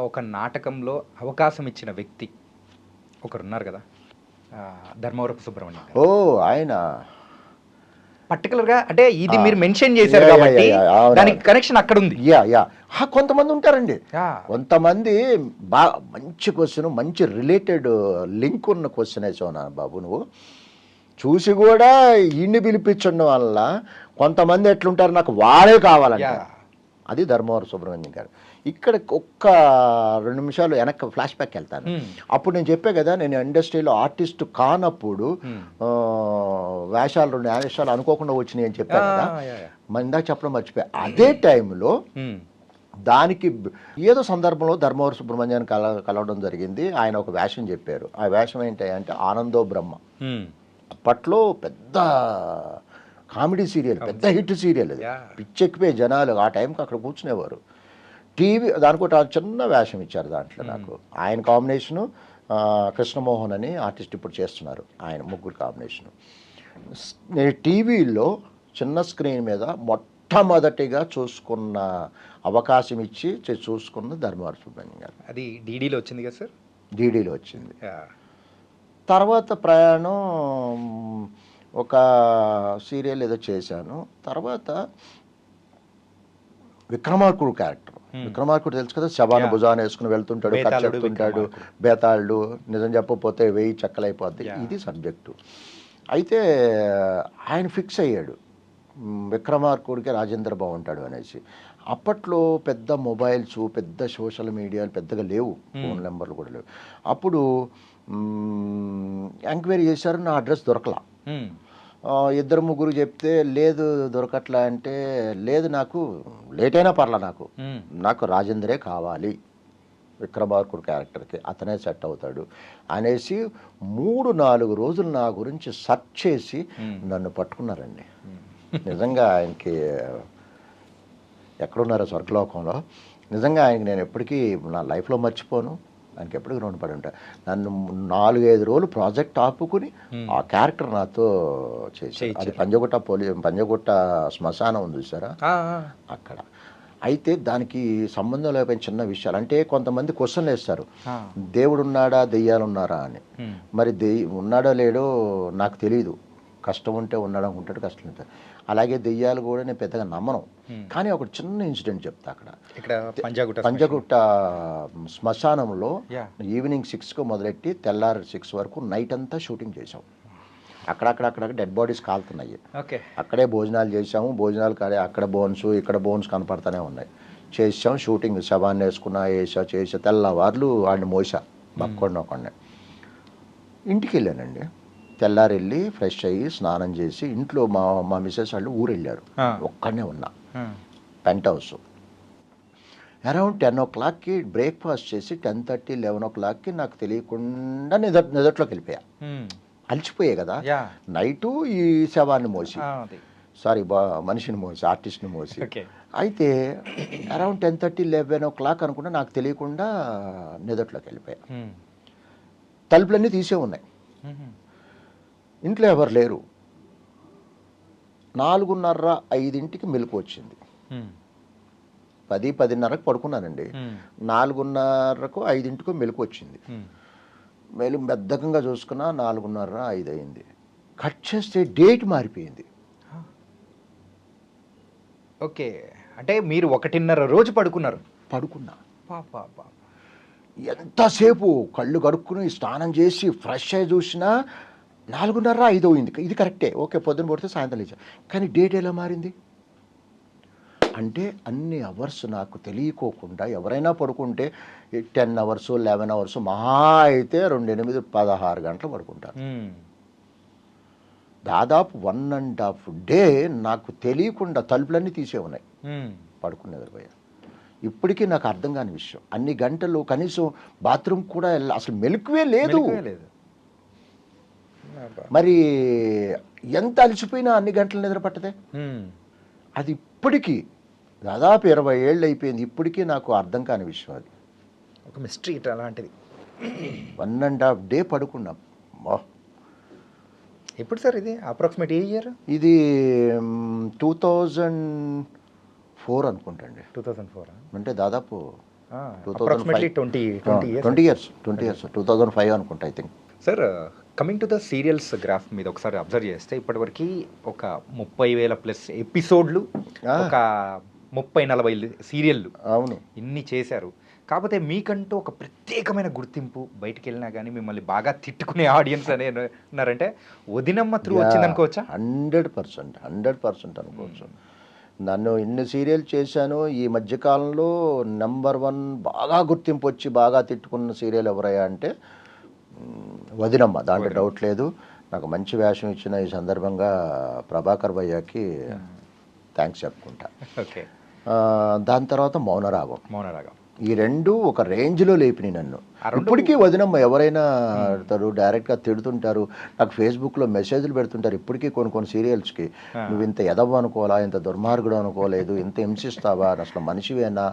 ఒక నాటకంలో అవకాశం ఇచ్చిన వ్యక్తి ఒకరున్నారు కదా, ధర్మవరపు సుబ్రహ్మణ్యం. ఓ ఆయన పర్టికులర్గా అంటే ఇది మీరు మెన్షన్ చేశారు కాబట్టి దానికి కనెక్షన్ అక్కడ ఉంది. కొంతమంది ఉంటారండి, కొంతమంది బాగా మంచి క్వశ్చన్, మంచి రిలేటెడ్ లింక్ ఉన్న క్వశ్చన్ వేసావు బాబు నువ్వు. చూసి కూడా ఇన్ని పిలిపించడం వల్ల కొంతమంది ఎట్లుంటారు, నాకు వాడే కావాలంట. అది ధర్మవరం సుబ్రహ్మణ్యం గారు. ఇక్కడ ఒక్క 2 నిమిషాలు వెనక్కి ఫ్లాష్ బ్యాక్ వెళ్తాను. అప్పుడు నేను చెప్పే కదా, నేను ఇండస్ట్రీలో ఆర్టిస్ట్ కానప్పుడు వేషాలు 2 వేషాలు అనుకోకుండా వచ్చినాయి అని చెప్పాను కదా, ఇందాక చెప్పడం మర్చిపోయా. అదే టైంలో దానికి ఏదో సందర్భంలో ధర్మవరం సుబ్రహ్మణ్యాన్ని కలవడం జరిగింది. ఆయన ఒక వేషం చెప్పారు. ఆ వేషం ఏంటి అంటే ఆనందో బ్రహ్మ. అప్పట్లో పెద్ద కామెడీ సీరియల్, పెద్ద హిట్ సీరియల్, అది పిచ్చెక్కిపోయే జనాలు ఆ టైంకి అక్కడ కూర్చునేవారు. టీవీ దానికి ఒక చిన్న వేషం ఇచ్చారు దాంట్లో నాకు. ఆయన కాంబినేషను కృష్ణమోహన్ అని ఆర్టిస్ట్ ఇప్పుడు చేస్తున్నారు, ఆయన ముగ్గురు కాంబినేషను. నేను టీవీలో చిన్న స్క్రీన్ మీద మొట్టమొదటిగా చూసుకున్న అవకాశం ఇచ్చి చూసుకున్న ధర్మవరం సుబ్రహ్మణ్యం గారు. అది డీడీలో వచ్చింది కదా సార్? డీడీలో వచ్చింది. తర్వాత ప్రయాణం ఒక సీరియల్ ఏదో చేశాను. తర్వాత విక్రమార్కుడు క్యారెక్టర్, విక్రమార్కుడు తెలుసు కదా, శవాన్ని భుజాన్ని వేసుకుని వెళ్తుంటాడు, కథ చెప్తుంటాడు, బేతాళుడు, నిజం చెప్పకపోతే 1000 చెక్కలైపోద్ది, ఇది సబ్జెక్టు. అయితే ఆయన ఫిక్స్ అయ్యాడు విక్రమార్కుడికి రాజేంద్ర బాగుంటాడు అనేసి. అప్పట్లో పెద్ద మొబైల్స్, పెద్ద సోషల్ మీడియాలు పెద్దగా లేవు, ఫోన్ నెంబర్లు కూడా లేవు. అప్పుడు ఎంక్వైరీ చేశారు, నా అడ్రస్ దొరకలా. 2-3 చెప్తే లేదు దొరకట్లా అంటే, లేదు నాకు లేట్ అయినా పర్లా, నాకు రాజేంద్రే కావాలి విక్రమార్కుడు క్యారెక్టర్కి, అతనే సెట్ అవుతాడు అనేసి 3-4 రోజులు నా గురించి సెర్చ్ చేసి నన్ను పట్టుకున్నారండి. నిజంగా ఆయనకి ఎక్కడున్నారో స్వర్గలోకంలో. నిజంగా ఆయనకి నేను ఎప్పటికీ నా లైఫ్లో మర్చిపోను, ఆయనకి ఎప్పటికీ రుణపడి ఉంటా. నన్ను 4-5 రోజులు ప్రాజెక్ట్ ఆపుకుని ఆ క్యారెక్టర్ నాతో చేశారు. అది పంజగుట్ట శ్మశానం ఉంది చూసారా, అక్కడ. అయితే దానికి సంబంధం లేకపోయిన చిన్న విషయాలు, అంటే కొంతమంది క్వశ్చన్లు వేస్తారు, దేవుడు ఉన్నాడా దెయ్యాలు ఉన్నారా అని. మరి ఉన్నాడో లేడో నాకు తెలియదు, కష్టం ఉంటే ఉన్నాడు అనుకుంటాడు, కష్టం ఉంటాడు. అలాగే దెయ్యాలు కూడా నేను పెద్దగా నమ్మను. కానీ ఒక చిన్న ఇన్సిడెంట్ చెప్తా. అక్కడ పంజగుట్ట శ్మశానంలో ఈవినింగ్ 6కు మొదలెట్టి తెల్లారి 6 వరకు నైట్ అంతా షూటింగ్ చేసాం. అక్కడక్కడ డెడ్ బాడీస్ కాలుతున్నాయి. ఓకే. అక్కడే భోజనాలు చేసాము, భోజనాలు కాడే అక్కడ బోన్స్ ఇక్కడ బోన్స్ కనపడుతూనే ఉన్నాయి. చేసాం షూటింగ్, శవాన్ని వేసుకున్నా చేసా తెల్లవార్లు వాడిని మోసా బక్కొండొకండి. ఇంటికి వెళ్ళానండి. తెల్లారి వెళ్ళి ఫ్రెష్ అయ్యి స్నానం చేసి ఇంట్లో మా మిస్సెస్ వాళ్ళు ఊరు వెళ్ళారు. ఒక్కడనే ఉన్నా. Penthouse. అరౌండ్ 10 o'clockకి బ్రేక్ఫాస్ట్ చేసి 10:30, 11 o'clockకి నాకు తెలియకుండా నిదట్లోకి వెళ్ళిపోయా. అలిచిపోయే కదా నైటు ఈ శవాన్ని మోసి, సారీ మనిషిని మోసి, ఆర్టిస్ట్ని మోసి. అయితే అరౌండ్ 10:30, 11 o'clock అనుకుంటే నాకు తెలియకుండా నిదట్లోకి వెళ్ళిపోయా. తలుపులన్నీ తీసే ఉన్నాయి. ఇంట్లో ఎవరు లేరు. 4:30, 5ంటికి మెలకు వచ్చింది. 10, 10:30కు పడుకున్నానండి. 4:30కు 5ంటికో మెలకు వచ్చింది. బద్ధకంగా చూసుకున్నా 4:30, 5 అయింది. కట్ చేస్తే డేట్ మారిపోయింది. ఓకే. అంటే మీరు 1.5 రోజు పడుకున్నా. ఎంతసేపు కళ్ళు కడుక్కుని స్నానం చేసి ఫ్రెష్ అయ్యి చూసినా 4:30, 5 అయింది. ఇది కరెక్టే, ఓకే, పొద్దున పడితే సాయంత్రం లేచా. కానీ డేట్ ఎలా మారింది అంటే అన్ని అవర్స్ నాకు తెలియకోకుండా ఎవరైనా పడుకుంటే 10 hours, 11 hours, మహా అయితే 2, 8, 16 గంటలు పడుకుంటారు. దాదాపు 1.5 day నాకు తెలియకుండా తలుపులన్నీ తీసే ఉన్నాయి. పడుకుని నిద్రపోయా. ఇప్పటికీ నాకు అర్థం కాని విషయం. అన్ని గంటలు కనీసం బాత్రూమ్ కూడా అసలు మెలకువే లేదు. మరి ఎంత అలసిపోయినా అన్ని గంటలు నిద్ర పట్టదే. అది ఇప్పటికీ దాదాపు 20 ఏళ్ళు అయిపోయింది. ఇప్పటికీ నాకు అర్థం కాని విషయం. అది ఒక మిస్టరీ అలాంటిది. 1.5 day పడుకున్నాం. ఎప్పుడు సార్ ఇది? అప్రాక్సిమేట్ ఏ ఇయర్ ఇది? 2004 అనుకుంటండి. 2004 అంటే దాదాపు 20 years. 2005 అనుకుంటా, I think. Sir, coming to the serials graph మీద ఒకసారి అబ్జర్వ్ చేస్తే ఇప్పటివరకు ఒక 30,000+ ఎపిసోడ్లు, ఒక 30-40 సీరియళ్ళు, అవును, ఇన్ని చేశారు. కాకపోతే మీకంటూ ఒక ప్రత్యేకమైన గుర్తింపు, బయటికి వెళ్ళినా కానీ మిమ్మల్ని బాగా తిట్టుకునే ఆడియన్స్ అనే ఉన్నారంటే వదినమ్మ త్రూ వచ్చింది అనుకోవచ్చా? 100% అనుకోవచ్చు. నన్ను ఇన్ని సీరియల్ చేశాను. ఈ మధ్యకాలంలో నెంబర్ 1 బాగా గుర్తింపు వచ్చి బాగా తిట్టుకున్న సీరియల్ ఎవరయ్యా అంటే వదినమ్మ. దాంట్లో డౌట్ లేదు. నాకు మంచి వేషం ఇచ్చిన ఈ సందర్భంగా ప్రభాకర్ భయ్యాకి థ్యాంక్స్ చెప్పుకుంటా. ఓకే. దాని తర్వాత మౌనరాగం. ఈ 2 ఒక రేంజ్లో లేపినాయి నన్ను. ఇప్పటికీ వదినమ్మ ఎవరైనా డైరెక్ట్గా తిడుతుంటారు, నాకు ఫేస్బుక్లో మెసేజ్లు పెడుతుంటారు. ఇప్పటికీ కొన్ని సీరియల్స్కి, నువ్వు ఇంత ఎదవ అనుకోవాలా, ఇంత దుర్మార్గుడు అనుకోలేదు, ఇంత హింసిస్తావా, అసలు మనిషివేనా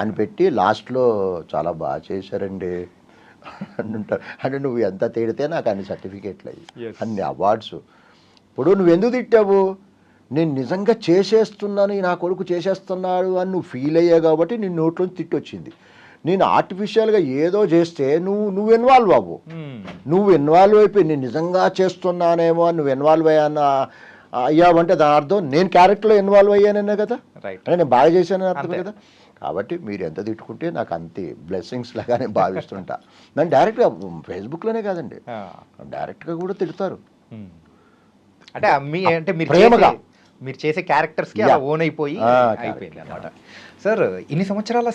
అని పెట్టి లాస్ట్లో చాలా బాగా చేశారండి అంటుంటారు. అంటే నువ్వు ఎంత తిడితే నాకు అన్ని సర్టిఫికేట్లు అయ్యి, అన్ని అవార్డ్స్. ఇప్పుడు నువ్వు ఎందుకు తిట్టావు? నేను నిజంగా చేసేస్తున్నాను, నా కొడుకు చేసేస్తున్నాడు అని నువ్వు ఫీల్ అయ్యావు కాబట్టి నీ నోట్లోంచి తిట్టొచ్చింది. నేను ఆర్టిఫిషియల్గా ఏదో చేస్తే నువ్వు ఇన్వాల్వ్ అవ్వు. నువ్వు ఇన్వాల్వ్ అయిపోయి నేను నిజంగా చేస్తున్నానేమో అని నువ్వు ఇన్వాల్వ్ అయ్యావంటే దాని అర్థం నేను క్యారెక్టర్లో ఇన్వాల్వ్ అయ్యాననే కదా, అంటే నేను బాగా చేశానని అర్థం కదా. కాబట్టి మీరు ఎంత తిట్టుకుంటే నాకు అంతే బ్లెస్సింగ్స్ లాగా నేను భావిస్తుంటా. నన్ను డైరెక్ట్గా ఫేస్బుక్లోనే కాదండి, డైరెక్ట్గా కూడా తిడతారు. అంటే ప్రేమగా మీరు చేసే క్యారెక్టర్స్కి అలా ఓన్ అయిపోయి అయిపోయింది అనమాట. సార్, ఇన్ని సంవత్సరాల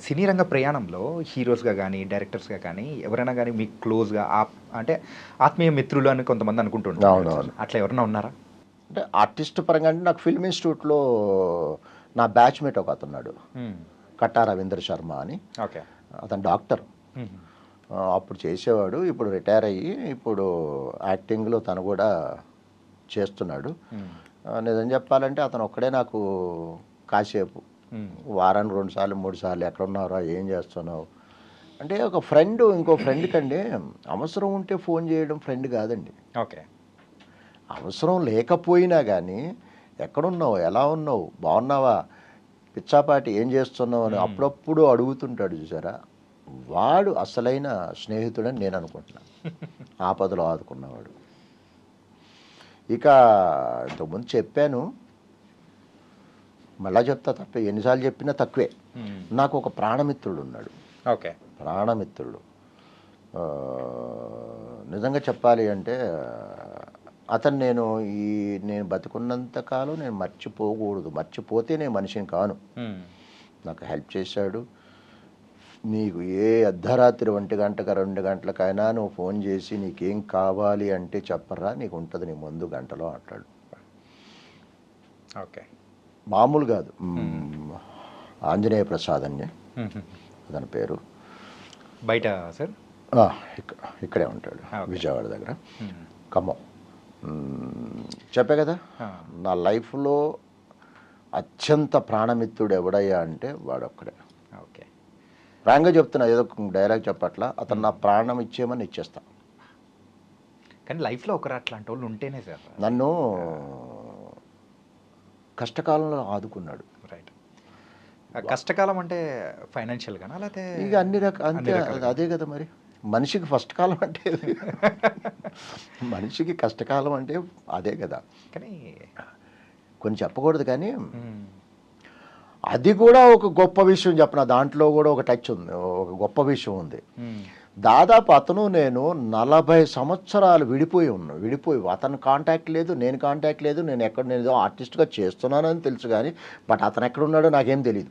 సినీ రంగ ప్రయాణంలో హీరోస్గా కానీ డైరెక్టర్స్గా కానీ ఎవరైనా కానీ మీకు క్లోజ్గా అంటే ఆత్మీయ మిత్రులు అని కొంతమంది అనుకుంటుంటారు, అట్లా ఎవరైనా ఉన్నారా? అంటే ఆర్టిస్ట్ పరంగా అంటే నాకు ఫిల్మ్ ఇన్స్టిట్యూట్లో నా బ్యాచ్మేట్ ఒక అతన్నాడు, కట్టా రవీంద్ర శర్మ అని. ఓకే. అతను డాక్టర్. అప్పుడు చేసేవాడు, ఇప్పుడు రిటైర్ అయ్యి ఇప్పుడు యాక్టింగ్లో తను కూడా చేస్తున్నాడు. నిజం చెప్పాలంటే అతను ఒక్కడే నాకు కాసేపు వారానికి 2 సార్లు 3 సార్లు ఎక్కడ ఉన్నారా, ఏం చేస్తున్నావు అంటే ఒక ఫ్రెండ్ ఇంకో ఫ్రెండ్ కండి అవసరం ఉంటే ఫోన్ చేయడం ఫ్రెండ్ కాదండి. ఓకే. అవసరం లేకపోయినా కానీ ఎక్కడున్నావు, ఎలా ఉన్నావు, బాగున్నావా, పిచ్చాపాటి ఏం చేస్తున్నావు అని అప్పుడప్పుడు అడుగుతుంటాడు చూసారా, వాడు అసలైన స్నేహితుడని నేను అనుకుంటున్నాను. ఆపదలో ఆదుకున్నవాడు. ఇక ఇంతకుముందు చెప్పాను, మళ్ళా చెప్తా, తప్పే ఎన్నిసార్లు చెప్పినా తక్కువే. నాకు ఒక ప్రాణమిత్రుడు ఉన్నాడు. ఓకే. ప్రాణమిత్రుడు నిజంగా చెప్పాలి అంటే అతను నేను బతుకున్నంత కాలం నేను మర్చిపోకూడదు, మర్చిపోతే నేను మనిషిని కాను. నాకు హెల్ప్ చేశాడు. నీకు ఏ అర్ధరాత్రి 1 గంటకు 2 గంటలకైనా నువ్వు ఫోన్ చేసి నీకేం కావాలి అంటే చెప్పరా, నీకు ఉంటుంది నీ ముందు గంటలో అంటాడు. ఓకే. మామూలు కాదు. ఆంజనేయ ప్రసాద్ అని అతని పేరు. బయట సార్ ఇక్కడే ఉంటాడు, విజయవాడ దగ్గర, ఖమ్మం. చెప్పే కదా, నా లైఫ్లో అత్యంత ప్రాణమిత్రుడు ఎవడయ్యా అంటే వాడొక్కడే. ఓకే. ఫ్రాంక్గా చెప్తున్నా, ఏదో డైలాగ్ చెప్పట్లా, అతను నా ప్రాణం ఇచ్చేయమని ఇచ్చేస్తా. కానీ లైఫ్లో ఒకరు అట్లాంటి వాళ్ళు ఉంటేనే సార్ నన్ను కష్టకాలంలో ఆదుకున్నాడు. రైట్. కష్టకాలం అంటే ఫైనాన్షియల్గానా లేకపోతే ఇక అన్ని అంతే, అదే కదా మరి. మనిషికి ఫస్ట్ కాలం అంటే మనిషికి కష్టకాలం అంటే అదే కదా. కానీ కొన్ని చెప్పకూడదు, కానీ అది కూడా ఒక గొప్ప విషయం చెప్పిన, దాంట్లో కూడా ఒక టచ్ ఉంది, ఒక గొప్ప విషయం ఉంది. దాదాపు అతను నేను 40 సంవత్సరాలు విడిపోయి అతను కాంటాక్ట్ లేదు, నేను కాంటాక్ట్ లేదు. నేను ఏదో ఆర్టిస్ట్గా చేస్తున్నానని తెలుసు కానీ బట్ అతను ఎక్కడున్నాడో నాకేం తెలియదు.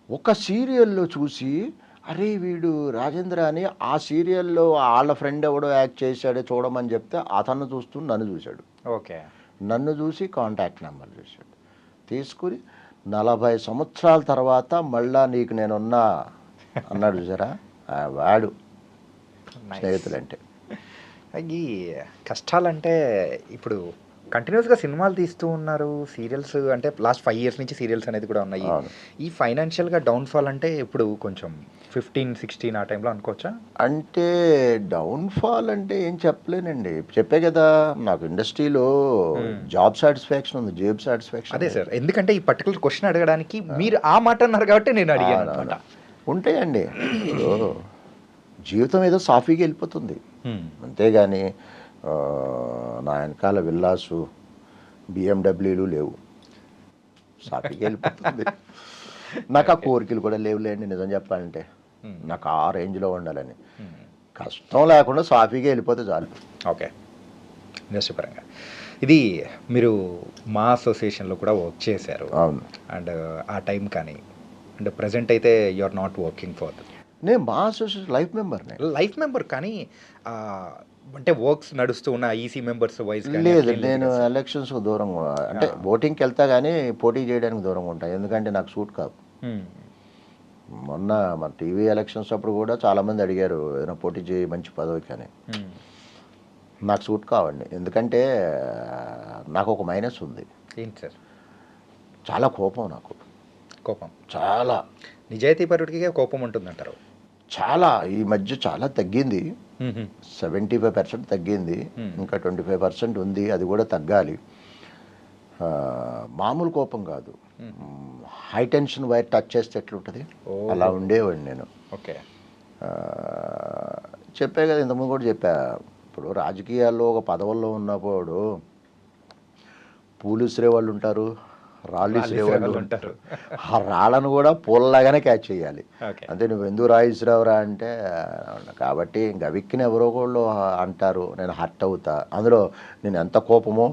ఒక సీరియల్లో చూసి, అరే వీడు రాజేంద్ర అని, ఆ సీరియల్లో వాళ్ళ ఫ్రెండ్ ఎవడో యాక్ట్ చేశాడే చూడమని చెప్తే అతను చూస్తూ నన్ను చూశాడు. ఓకే. నన్ను చూసి కాంటాక్ట్ నెంబర్ చూశాడు, తీసుకుని 40 సంవత్సరాల తర్వాత మళ్ళా నీకు నేనున్నా అన్నాడు. చూసారా, వాడు స్నేహితులంటే. ఈ కష్టాలంటే ఇప్పుడు కంటిన్యూస్గా సినిమాలు తీస్తూ ఉన్నారు, సీరియల్స్ అంటే లాస్ట్ 5 years నుంచి సీరియల్స్ అనేది కూడా ఉన్నాయి. ఈ ఫైనాన్షియల్గా డౌన్ఫాల్ అంటే ఇప్పుడు కొంచెం 15-16 ఆ టైంలో అనుకోవచ్చా? అంటే డౌన్ఫాల్ అంటే ఏం చెప్పలేనండి, చెప్పే కదా, నాకు ఇండస్ట్రీలో జాబ్ సాటిస్ఫాక్షన్ ఉంది, జేబ్ సాటిస్ఫాక్షన్. అదే సార్, ఎందుకంటే ఈ పర్టికులర్ క్వశ్చన్ అడగడానికి మీరు ఆ మాట అన్నారు కాబట్టి నేను అడిగాను అనమాట. ఉంటాయండి, జీవితం ఏదో సాఫీగా వెళ్ళిపోతుంది, అంతేగాని నా వెనకాల విల్లాసు BMW లేవు, సాఫీగా వెళ్ళిపోతుంది. నాకు ఆ కోరికలు కూడా లేవులేండి నిజం చెప్పాలంటే. నాకు ఆ రేంజ్లో ఉండాలని, కష్టం లేకుండా సాఫీగా వెళ్ళిపోతే చాలు. ఓకే. ఇండస్ట్రీ పరంగా ఇది మీరు మా అసోసియేషన్లో కూడా వర్క్ చేశారు. అవును. అండ్ ఆ టైం కానీ అండ్ ప్రజెంట్ అయితే you are not working for నేను మా అసోసియేషన్ లైఫ్ మెంబర్ కానీ అంటే వర్క్స్ నడుస్తూ ఉన్న ఈసీ మెంబర్స్ వైజ్ లేదు. నేను ఎలక్షన్స్కి దూరంగా, అంటే ఓటింగ్కి వెళ్తా కానీ పోటీ చేయడానికి దూరంగా ఉంటాను, ఎందుకంటే నాకు సూట్ కాదు. మొన్న మన టీవీ ఎలక్షన్స్ అప్పుడు కూడా చాలామంది అడిగారు ఏదైనా పోటీ చేయి మంచి పదవి కానీ, నాకు సూట్ కావండి. ఎందుకంటే నాకు ఒక మైనస్ ఉంది. ఏంటి సార్? చాలా కోపం, నాకు కోపం చాలా. నిజాయితీ పరుడికి కోపం ఉంటుందంటారు. చాలా ఈ మధ్య చాలా తగ్గింది, 75% తగ్గింది, ఇంకా 25% ఉంది, అది కూడా తగ్గాలి. మామూలు కోపం కాదు, హై టెన్షన్ వైర్ టచ్ చేస్తే ఎట్లుంటుంది అలా ఉండేవాడిని నేను. ఓకే. చెప్పే కదా, ఇంతకుముందు కూడా చెప్పా, ఇప్పుడు రాజకీయాల్లో ఒక పదవుల్లో ఉన్నప్పుడు పూలు ఇసిరే వాళ్ళు ఉంటారు, రాళ్ళు ఇసిరే వాళ్ళు ఉంటారు. ఆ రాళ్ళను కూడా పూలలాగానే క్యాచ్ చేయాలి. అంటే నువ్వు ఎందుకు రాయి ఇసిరావురా అంటే, కాబట్టి గవిక్కిన ఎవరో వాళ్ళు అంటారు, నేను హర్ట్ అవుతా. అందులో నేను ఎంత కోపమో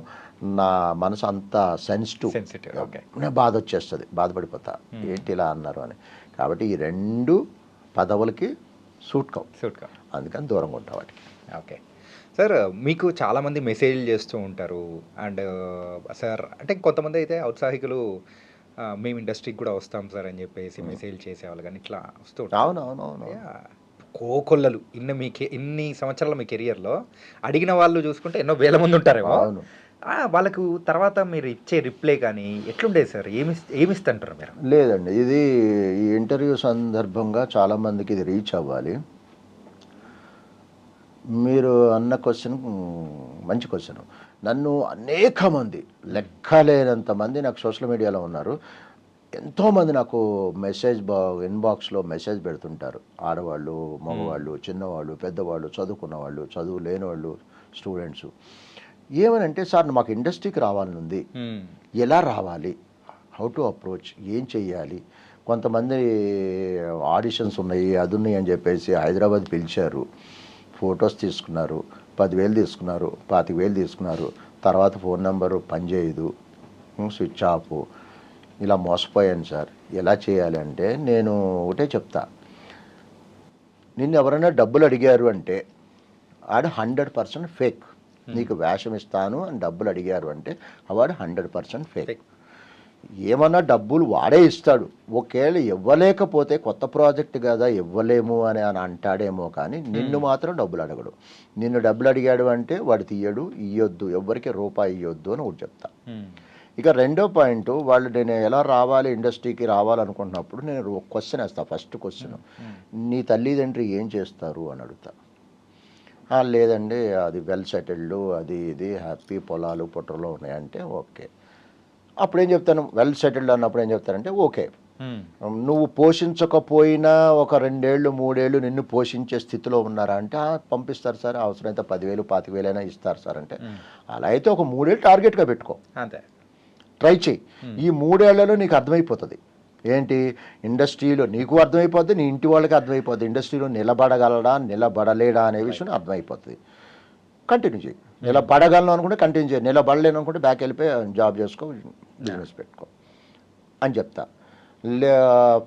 నా మనసు అంత సెన్సిటివ్, నేను బాధ వచ్చేస్తుంది, బాధపడిపోతా, ఏంటి ఇలా అన్నారు అని. కాబట్టి ఈ 2 పదవులకి సూట్ కావు, అందుకని దూరంగా ఉంటా వాటికి. ఓకే సార్, మీకు చాలామంది మెసేజ్లు చేస్తూ ఉంటారు. అండ్ సార్ అంటే కొంతమంది అయితే ఔత్సాహికులు మేము ఇండస్ట్రీకి కూడా వస్తాం సార్ అని చెప్పేసి మెసేజ్ చేసేవాళ్ళు, కానీ ఇట్లా వస్తూ ఉంటారు. అవునవునవును. కోకొల్లలు ఇన్ని సంవత్సరాల మీ కెరియర్లో అడిగిన వాళ్ళు చూసుకుంటే ఎన్నో వేల మంది ఉంటారేమో. వాళ్ళకు తర్వాత మీరు ఇచ్చే రిప్లై కానీ ఎట్లుండేది సార్? ఏమిస్తుంటారు మీరు? లేదండి, ఇది ఈ ఇంటర్వ్యూ సందర్భంగా చాలామందికి ఇది రీచ్ అవ్వాలి. మీరు అన్న క్వశ్చన్ మంచి క్వశ్చన్. నన్ను అనేక మంది, లెక్కలేనంత మంది నాకు సోషల్ మీడియాలో ఉన్నారు. ఎంతోమంది నాకు ఇన్బాక్స్లో మెసేజ్ పెడుతుంటారు, ఆడవాళ్ళు, మగవాళ్ళు, చిన్నవాళ్ళు, పెద్దవాళ్ళు, చదువుకున్న వాళ్ళు, చదువు లేని వాళ్ళు, స్టూడెంట్స్. ఏమనంటే, సార్ మాకు ఇండస్ట్రీకి రావాలని ఉంది, ఎలా రావాలి, హౌ టు అప్రోచ్, ఏం చెయ్యాలి. కొంతమంది ఆడిషన్స్ ఉన్నాయి, అది ఉన్నాయి అని చెప్పేసి హైదరాబాద్ పిలిచారు, ఫొటోస్ తీసుకున్నారు, 10,000 తీసుకున్నారు, 25,000 తీసుకున్నారు, తర్వాత ఫోన్ నెంబరు పనిచేయదు, స్విచ్ ఆఫ్, ఇలా మోసపోయాను సార్. ఎలా చేయాలి అంటే నేను ఒకటే చెప్తా, నిన్ను ఎవరైనా డబ్బులు అడిగారు అంటే ఆడు 100% ఫేక్. నీకు వేషం ఇస్తాను అని డబ్బులు అడిగారు అంటే వాడు 100% ఫేక్. ఏమన్నా డబ్బులు వాడే ఇస్తాడు, ఒకవేళ ఇవ్వలేకపోతే కొత్త ప్రాజెక్ట్ కదా ఇవ్వలేము అని అంటాడేమో, కానీ నిన్ను మాత్రం డబ్బులు అడగడు. నిన్ను డబ్బులు అడిగాడు అంటే వాడు తీయడు, ఇయ్యొద్దు, ఎవరికి రూపాయి ఇయ్యొద్దు అని ఒకటి చెప్తా. ఇక రెండో పాయింట్, వాళ్ళు నేను ఎలా రావాలి ఇండస్ట్రీకి రావాలనుకుంటున్నప్పుడు నేను ఒక క్వశ్చన్ వేస్తా. ఫస్ట్ క్వశ్చన్, నీ తల్లిదండ్రి ఏం చేస్తారు అని అడుగుతా. లేదండి అది వెల్ సెటిల్డ్, అది ఇది హ్యాపీ, పొలాలు పుట్టలో ఉన్నాయంటే ఓకే. అప్పుడు ఏం చెప్తాను, వెల్ సెటిల్డ్ అన్నప్పుడు ఏం చెప్తానంటే ఓకే, నువ్వు పోషించకపోయినా ఒక 2 ఏళ్ళు 3 ఏళ్ళు నిన్ను పోషించే స్థితిలో ఉన్నారా అంటే పంపిస్తారు సార్, అవసరమైతే 10,000 25,000 అయినా ఇస్తారు సార్ అంటే, అలా అయితే ఒక 3 ఏళ్ళు టార్గెట్గా పెట్టుకో, అంతే, ట్రై చేయి. ఈ 3 ఏళ్లలో నీకు అర్థమైపోతుంది ఏంటి ఇండస్ట్రీలో, నీకు అర్థమైపోద్ది, నీ ఇంటి వాళ్ళకి అర్థమైపోద్ది ఇండస్ట్రీలో నిలబడగలడా నిలబడలేడా అనే విషయం అర్థమైపోతుంది. కంటిన్యూ చేయి. నిలబడగలను అనుకుంటే కంటిన్యూ చేయి, నిలబడలేను అనుకుంటే బ్యాక్ వెళ్ళిపోయి జాబ్ చేసుకో, బిజినెస్ పెట్టుకో అని చెప్తా.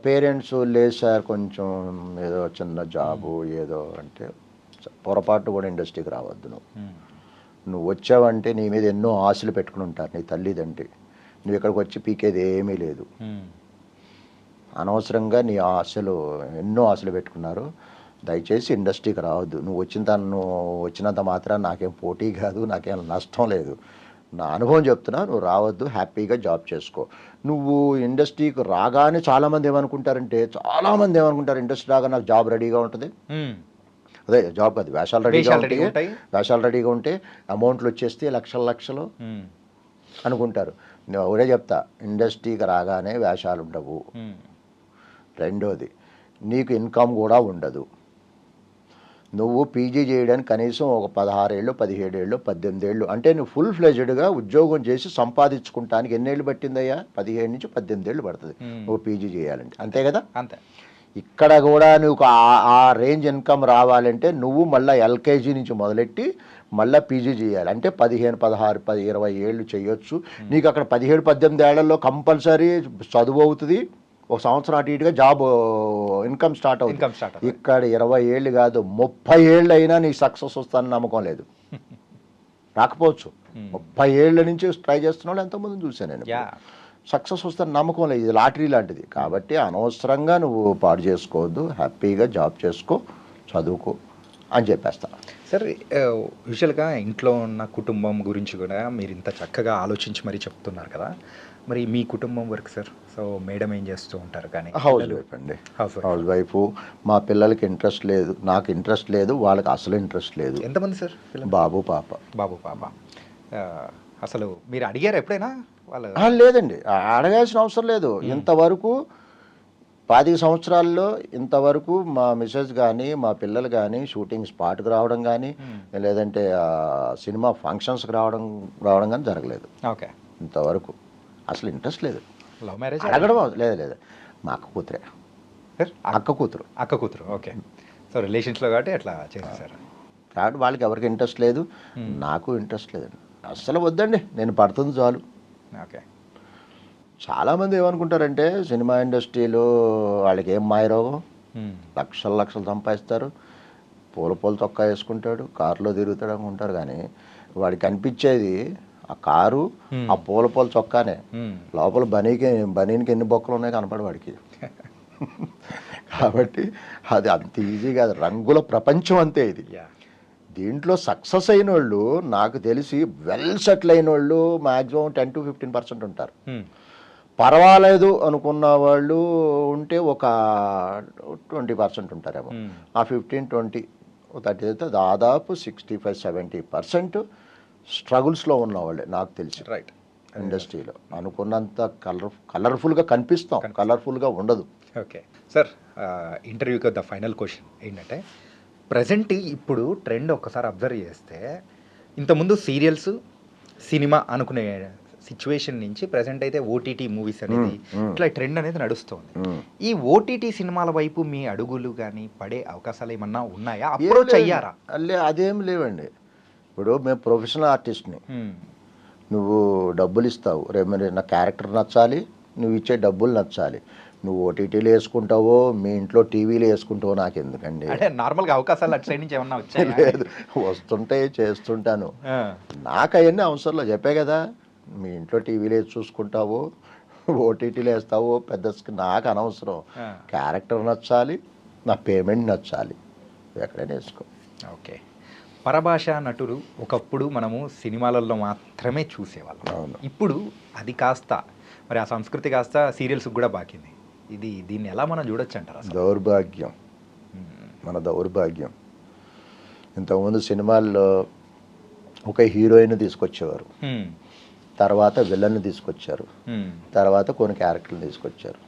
పేరెంట్స్ లేదు సార్ కొంచెం ఏదో చిన్న జాబు ఏదో అంటే, పొరపాటు కూడా ఇండస్ట్రీకి రావద్దు. నువ్వు వచ్చావంటే నీ మీద ఎన్నో ఆశలు పెట్టుకుని ఉంటారు నీ తల్లిదండ్రి, నువ్వు ఇక్కడికి వచ్చి పీకేది ఏమీ లేదు. అనవసరంగా నీ ఆశలు ఎన్నో ఆశలు పెట్టుకున్నారు. దయచేసి ఇండస్ట్రీకి రావద్దు. నువ్వు వచ్చినంత మాత్రం నాకేం పోటీ కాదు, నాకేం నష్టం లేదు, నా అనుభవం చెప్తున్నా, నువ్వు రావద్దు, హ్యాపీగా జాబ్ చేసుకో. నువ్వు ఇండస్ట్రీకి రాగానే చాలామంది ఏమనుకుంటారు ఇండస్ట్రీ రాగా నాకు జాబ్ రెడీగా ఉంటుంది, అదే జాబ్ కాదు వేషాలు రెడీగా ఉంటే అమౌంట్లు వచ్చేస్తే లక్షలు అనుకుంటారు. నేను ఒకటే చెప్తా, ఇండస్ట్రీకి రాగానే వేషాలు ఉండవు. రెండోది, నీకు ఇన్కమ్ కూడా ఉండదు. నువ్వు పీజీ చేయడానికి కనీసం ఒక 16 ఏళ్ళు 17 ఏళ్ళు 18 ఏళ్ళు అంటే నువ్వు ఫుల్ ఫ్లెజ్డ్గా ఉద్యోగం చేసి సంపాదించుకుంటానికి ఎన్నేళ్ళు పట్టిందయ్యా? 17 నుంచి 18 ఏళ్ళు పడుతుంది నువ్వు పీజీ చేయాలంటే, అంతే కదా? అంతే. ఇక్కడ కూడా నువ్వు ఆ రేంజ్ ఇన్కమ్ రావాలంటే నువ్వు మళ్ళీ ఎల్కేజీ నుంచి మొదలెట్టి మళ్ళీ పీజీ చేయాలి. అంటే 15, 16, 10, 20 ఏళ్ళు చేయొచ్చు. నీకు అక్కడ 17, 18 ఏళ్లలో కంపల్సరీ చదువు అవుతుంది, ఒక సంవత్సరం అటు ఇటుగా జాబ్ ఇన్కమ్ స్టార్ట్ అవుతుంది. ఇక్కడ 20 ఏళ్ళు కాదు 30 ఏళ్ళు అయినా నీకు సక్సెస్ వస్తుందని నమ్మకం లేదు, రాకపోవచ్చు. 30 ఏళ్ళ నుంచి ట్రై చేస్తున్న వాళ్ళు ఎంతోమందిని చూశాను నేను, సక్సెస్ వస్తుందని నమ్మకం లేదు. ఇది లాటరీ లాంటిది. కాబట్టి అనవసరంగా నువ్వు పాడు చేసుకోవద్దు, హ్యాపీగా జాబ్ చేసుకో, చదువుకో అని చెప్పేస్తా. సార్, యూజువల్గా ఇంట్లో ఉన్న కుటుంబం గురించి కూడా మీరు ఇంత చక్కగా ఆలోచించి మరీ చెప్తున్నారు కదా, మరి మీ కుటుంబం వర్క్ సార్? సో మేడం ఏం చేస్తూ ఉంటారు? కానీ హౌస్ వైఫ్ అండి, హౌస్ వైఫ్. మా పిల్లలకి ఇంట్రెస్ట్ లేదు, నాకు ఇంట్రెస్ట్ లేదు, వాళ్ళకి అసలు ఇంట్రెస్ట్ లేదు. ఎంతమంది సార్? బాబు పాప. అసలు మీరు అడిగారు ఎప్పుడైనా వాళ్ళు? లేదండి, అడగాల్సిన అవసరం లేదు. ఇంతవరకు 25 సంవత్సరాల్లో ఇంతవరకు మా మిసెస్ కానీ మా పిల్లలు కానీ షూటింగ్ స్పాట్కి రావడం కానీ లేదంటే సినిమా ఫంక్షన్స్కి రావడం కానీ జరగలేదు. ఓకే, ఇంతవరకు అసలు ఇంట్రెస్ట్ లేదు. లవ్ మ్యారేజ్ అడగడం లేదు. మా అక్క కూతురే. అక్క కూతురు. ఓకే. సో రిలేషన్స్లో కాబట్టి అట్లా చేసేసారు. కాబట్టి వాళ్ళకి ఎవరికి ఇంట్రెస్ట్ లేదు, నాకు ఇంట్రెస్ట్ లేదండి. అస్సలు వద్దండి, నేను పడుతుంది చాలు. ఓకే. చాలామంది ఏమనుకుంటారంటే సినిమా ఇండస్ట్రీలో వాళ్ళకి ఏం మాయరోగం, లక్షలు సంపాదిస్తారు, పూల చొక్కా వేసుకుంటాడు, కారులో తిరుగుతాడు అనుకుంటారు. కానీ వాడికి కనిపించేది ఆ కారు, ఆ పూల చొక్కానే. లోపల బనీనికి ఎన్ని బొక్కలు ఉన్నాయో కనపడు వాడికి. కాబట్టి అది అంత ఈజీ కాదు, రంగుల ప్రపంచం అంతే ఇది. దీంట్లో సక్సెస్ అయిన వాళ్ళు నాకు తెలిసి వెల్ సెటిల్ అయిన వాళ్ళు మ్యాక్సిమం 10 to 15% ఉంటారు. పర్వాలేదు అనుకున్న వాళ్ళు ఉంటే ఒక 20% ఉంటారేమో. ఆ 15-20 30 అయితే దాదాపు 65-70% స్ట్రగుల్స్లో ఉన్నవాళ్ళే నాకు తెలిసి. రైట్. ఇండస్ట్రీలో అనుకున్నంత కలర్ఫుల్గా కనిపిస్తాం, కలర్ఫుల్గా ఉండదు. ఓకే సార్, ఇంటర్వ్యూకి ద ఫైనల్ క్వశ్చన్ ఏంటంటే, ప్రజెంట్ ఇప్పుడు ట్రెండ్ ఒక్కసారి అబ్జర్వ్ చేస్తే ఇంతకుముందు సీరియల్స్ సినిమా అనుకునే సిచ్యువేషన్ నుంచి ప్రజెంట్ అయితే ఓటీటీ మూవీస్ అనేది ఇట్లా ట్రెండ్ అనేది నడుస్తుంది. ఈ ఓటీటీ సినిమాల వైపు మీ అడుగులు కానీ పడే అవకాశాలు ఏమన్నా ఉన్నాయా? అప్రోచ్ అయ్యారా? అదేం లేవండి. ఇప్పుడు మేము ప్రొఫెషనల్ ఆర్టిస్ట్ని, మ్మ్. నువ్వు డబ్బులు ఇస్తావు, రేపు మరి నా క్యారెక్టర్ నచ్చాలి, నువ్వు ఇచ్చే డబ్బులు నచ్చాలి. నువ్వు ఓటీటీలు వేసుకుంటావో మీ ఇంట్లో టీవీలు వేసుకుంటావో నాకు ఎందుకండి. అంటే నార్మల్గా అవకాశాలు అటు సైడ్ నుంచి ఏమన్నా వచ్చాయి? లేదు, వస్తుంటే చేస్తుంటాను. నాకు అవన్నీ అవసరంలో చెప్పే కదా, మీ ఇంట్లో టీవీలు వేసి చూసుకుంటావో ఓటీటీలు వేస్తావో పెద్ద నాకు అనవసరం. క్యారెక్టర్ నచ్చాలి, నా పేమెంట్ నచ్చాలి, ఎక్కడైనా వేసుకో. ఓకే. పరభాషా నటులు ఒకప్పుడు మనము సినిమాలలో మాత్రమే చూసేవాళ్ళం. అవును. ఇప్పుడు అది కాస్త మరి ఆ సంస్కృతి కాస్త సీరియల్స్కి కూడా బాకింది. దీన్ని ఎలా మనం చూడొచ్చు అంటారు అసలు? దౌర్భాగ్యం, మన దౌర్భాగ్యం. ఇంతకుముందు సినిమాల్లో ఒక హీరోయిన్ తీసుకొచ్చేవారు, తర్వాత విలన్ని తీసుకొచ్చారు, తర్వాత కొన్ని క్యారెక్టర్లు తీసుకొచ్చారు.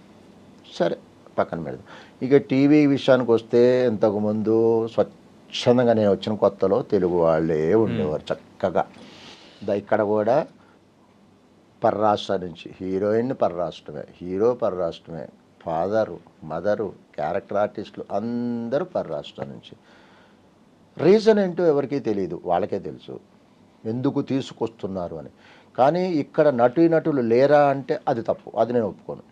సరే పక్కన పెడదాం. ఇక టీవీ విషయానికి వస్తే ఇంతకుముందు స్వచ్ఛందంగా నేను వచ్చిన కొత్తలో తెలుగు వాళ్ళే ఉండేవారు చక్కగా. ఇక్కడ కూడా పరరాష్ట్రం నుంచి హీరోయిన్ పరరాష్ట్రమే, హీరో పరరాష్ట్రమే, ఫాదరు మదరు క్యారెక్టర్ ఆర్టిస్టులు అందరూ పరరాష్ట్రం నుంచి. రీజన్ ఏంటో ఎవరికీ తెలియదు, వాళ్ళకే తెలుసు ఎందుకు తీసుకొస్తున్నారు అని. కానీ ఇక్కడ నటులు లేరా అంటే అది తప్పు, అది నేను ఒప్పుకోను.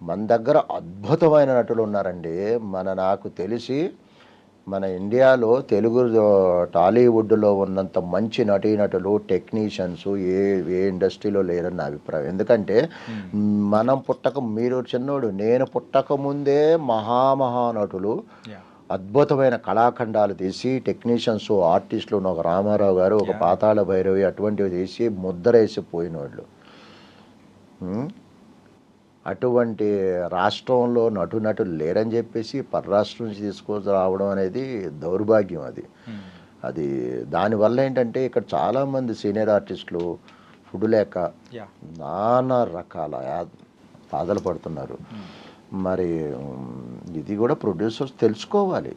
మన దగ్గర అద్భుతమైన నటులు ఉన్నారండి. నాకు తెలిసి మన ఇండియాలో తెలుగు టాలీవుడ్లో ఉన్నంత మంచి నటులు టెక్నీషియన్స్ ఏ ఇండస్ట్రీలో లేరని నా అభిప్రాయం. ఎందుకంటే మనం మీరు చిన్నోడు, నేను పుట్టక ముందే మహానటులు అద్భుతమైన కళాఖండాలు తీసి టెక్నీషియన్స్ ఆర్టిస్టులు, ఒక రామారావు గారు, ఒక పాతాళ భైరవి అటువంటివి తీసి ముద్రేసిపోయిన వాళ్ళు. అటువంటి రాష్ట్రంలో నటులు లేరని చెప్పేసి పరరాష్ట్రం నుంచి తీసుకురావడం అనేది దౌర్భాగ్యం. అది దానివల్ల ఏంటంటే ఇక్కడ చాలామంది సీనియర్ ఆర్టిస్టులు ఫుడ్ లేక నానా రకాల బాధలు పడుతున్నారు. మరి ఇది కూడా ప్రొడ్యూసర్స్ తెలుసుకోవాలి.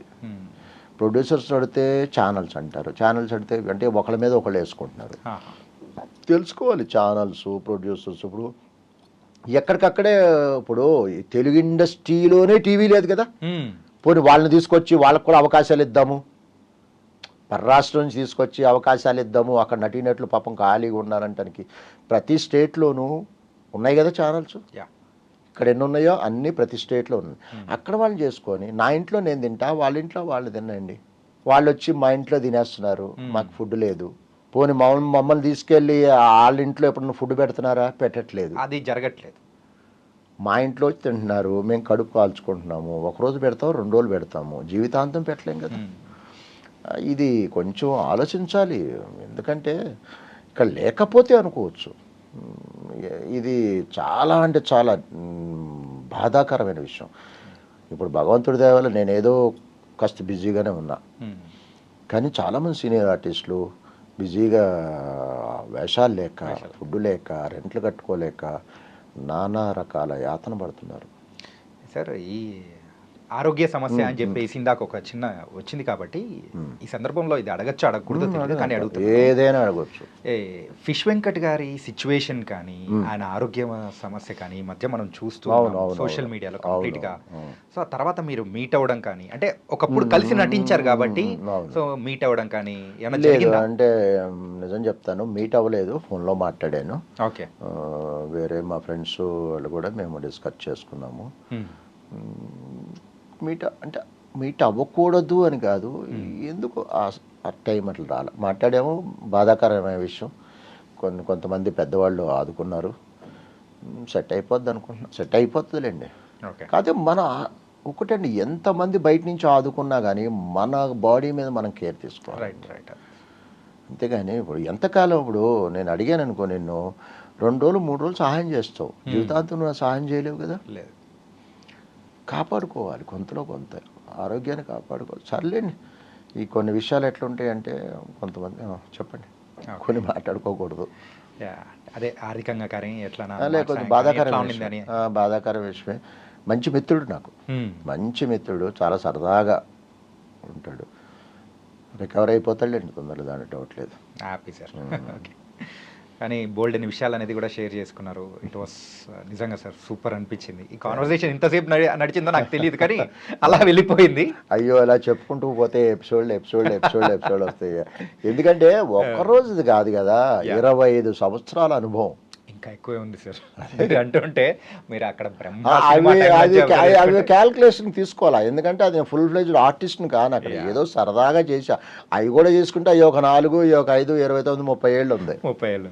ప్రొడ్యూసర్స్ అడితే ఛానల్స్ అంటారు, ఛానల్స్ అడితే అంటే ఒకళ్ళ మీద ఒకళ్ళు వేసుకుంటున్నారు. తెలుసుకోవాలి ఛానల్స్, ప్రొడ్యూసర్స్. ఇప్పుడు ఎక్కడికక్కడే ఇప్పుడు తెలుగు ఇండస్ట్రీలోనే టీవీ లేదు కదా, పోనీ వాళ్ళని తీసుకొచ్చి వాళ్ళకు కూడా అవకాశాలు ఇద్దాము, పరరాష్ట్రం నుంచి తీసుకొచ్చి అవకాశాలు ఇద్దాము. అక్కడ నటీనటులు పాపం ఖాళీగా ఉన్నారంటానికి ప్రతి స్టేట్లోనూ ఉన్నాయి కదా ఛానల్స్. ఇక్కడ ఎన్ని ఉన్నాయో అన్నీ ప్రతి స్టేట్లో ఉన్నాయి. అక్కడ వాళ్ళు చేసుకొని నా ఇంట్లో నేను తింటా, వాళ్ళ ఇంట్లో వాళ్ళు తినండి. వాళ్ళు వచ్చి మా ఇంట్లో తినేస్తున్నారు, మాకు ఫుడ్ లేదు. పోనీ మమ్మల్ని తీసుకెళ్ళి వాళ్ళ ఇంట్లో ఎప్పుడన్నా ఫుడ్ పెడుతున్నారా? పెట్టట్లేదు, అది జరగట్లేదు. మా ఇంట్లో వచ్చి తింటున్నారు, మేము కడుపు కాల్చుకుంటున్నాము. ఒకరోజు పెడతాము, 2 రోజులు పెడతాము, జీవితాంతం పెట్టలేం కదా. ఇది కొంచెం ఆలోచించాలి. ఎందుకంటే ఇక్కడ లేకపోతే అనుకోవచ్చు, ఇది చాలా అంటే చాలా బాధాకరమైన విషయం. ఇప్పుడు భగవంతుడి దయ వల్ల నేనేదో కాస్త బిజీగానే ఉన్నా, కానీ చాలామంది సీనియర్ ఆర్టిస్టులు బిజీగా వేషాలు లేక, ఫుడ్ లేక, రెంట్లు కట్టుకోలేక నానా రకాల యాతన పడుతున్నారు. సార్, ఈ ఆరోగ్య సమస్య అని చెప్పేసి ఇందాక ఒక చిన్న వచ్చింది కాబట్టి ఈ సందర్భంలో ఇది అడగచ్చు అడగకూడదు కానీ అడుగుతాను. ఏదైనా అడగచ్చు. ఫిష్ వెంకట్ గారి సిచ్యువేషన్ కానీ ఆయన ఆరోగ్య సమస్య కానీ ఈ మధ్య మనం చూస్తూ సోషల్ మీడియాలో కంప్లీట్ గా. సో ఆ తర్వాత మీరు మీట్ అవ్వడం కానీ, అంటే ఒకప్పుడు కలిసి నటించారు కాబట్టి సో మీట్ అవ్వడం కానీ ఏమైనా జరిగిందా? అంటే నిజం చెప్తాను, మీట్ అవ్వలేదు, ఫోన్లో మాట్లాడాను. ఓకే. వేరే మా ఫ్రెండ్స్ వాళ్ళు కూడా మేము డిస్కస్ చేసుకున్నాము. మీట్ అవ్వకూడదు అని కాదు, ఎందుకు ఆ టైం అట్లా రాలే. మాట్లాడాము, బాధాకరమైన విషయం. కొంతమంది పెద్దవాళ్ళు ఆదుకున్నారు, సెట్ అయిపోద్ది అనుకుంటున్నాం. సెట్ అయిపోతుందిలేండి. కాదే మన ఒకటండి, ఎంతమంది బయట నుంచి ఆదుకున్నా కానీ మన బాడీ మీద మనం కేర్ తీసుకోవాలి. అంతేగాని ఇప్పుడు ఎంతకాలం, ఇప్పుడు నేను అడిగాను అనుకో, నిన్ను 2 రోజులు 3 రోజులు సహాయం చేస్తావు, జీవితాంతం నువ్వు సహాయం చేయలేవు కదా. లేదు, కాపాడుకోవాలి, కొంతలో కొంత ఆరోగ్యాన్ని కాపాడుకోవాలి. సర్లేండి, ఈ కొన్ని విషయాలు ఎట్లుంటాయంటే కొంతమంది చెప్పండి, కొన్ని మాట్లాడుకోకూడదు. అదే ఆర్థికంగా కానీ ఎట్లా లేకపోతే బాధాకర విషయమే. మంచి మిత్రుడు, నాకు మంచి మిత్రుడు, చాలా సరదాగా ఉంటాడు. రికవర్ అయిపోతాడులేండి తొందరలో, దాని డౌట్ లేదు. Happy sir. ఓకే. కానీ బోల్డ్ అని విషయాలు అనేది కూడా షేర్ చేసుకున్నారు. ఇట్ వాస్ నిజంగా సార్ సూపర్ అనిపించింది. ఈ కాన్వర్సేషన్ ఇంతసేపు నడిచిందో నాకు తెలియదు కానీ అలా వెళ్ళిపోయింది. అయ్యో అలా చెప్పుకుంటూ పోతే ఎపిసోడ్ వస్తాయి. ఎందుకంటే ఒక్కరోజుది కాదు కదా, 25 సంవత్సరాల అనుభవం. ఇంకా ఎక్కువే ఉంది సార్. మీరు అంటుంటే మీరు అక్కడ అవి క్యాల్కులేషన్ తీసుకోవాలా, ఎందుకంటే అది ఫుల్ ఫ్లెజ్డ్ ఆర్టిస్ట్ని కాను, అక్కడ ఏదో సరదాగా చేసా. అవి కూడా చేసుకుంటే అవి ఒక 4, ఒక 5, 29, 30 ఏళ్ళు ఉంది. 30 ఏళ్ళు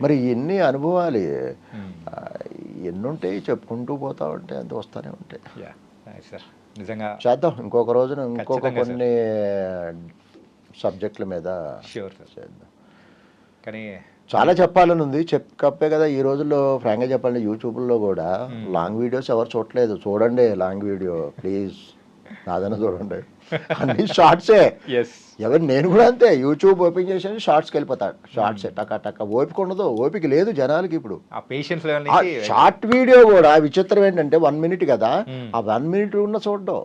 మరి ఎన్ని అనుభవాలు ఎన్నుంటాయి, చెప్పుకుంటూ పోతా ఉంటే అంత వస్తూనే ఉంటాయి. సార్ నిజంగా చేద్దాం ఇంకొక రోజున ఇంకొక కొన్ని సబ్జెక్టుల మీద చేద్దాం. కానీ చాలా చెప్పాలని ఉంది, చెప్పే కదా. ఈ రోజుల్లో ఫ్రాంక్గా చెప్పాలంటే యూట్యూబ్లో కూడా లాంగ్ వీడియోస్ ఎవరు చూడలేదు. చూడండి లాంగ్ వీడియో ప్లీజ్, నాదైనా చూడండి. అన్ని షార్ట్సే. నేను కూడా అంతే, యూట్యూబ్ ఓపెన్ చేసి షార్ట్స్కి వెళ్ళిపోతాడు. షార్ట్సే టక్క ఓపిక ఉండదు, ఓపిక లేదు జనాలకి ఇప్పుడు. షార్ట్ వీడియో కూడా విచిత్రం ఏంటంటే 1 మినిట్ కదా, ఆ 1 మినిట్ ఉన్న చూడడం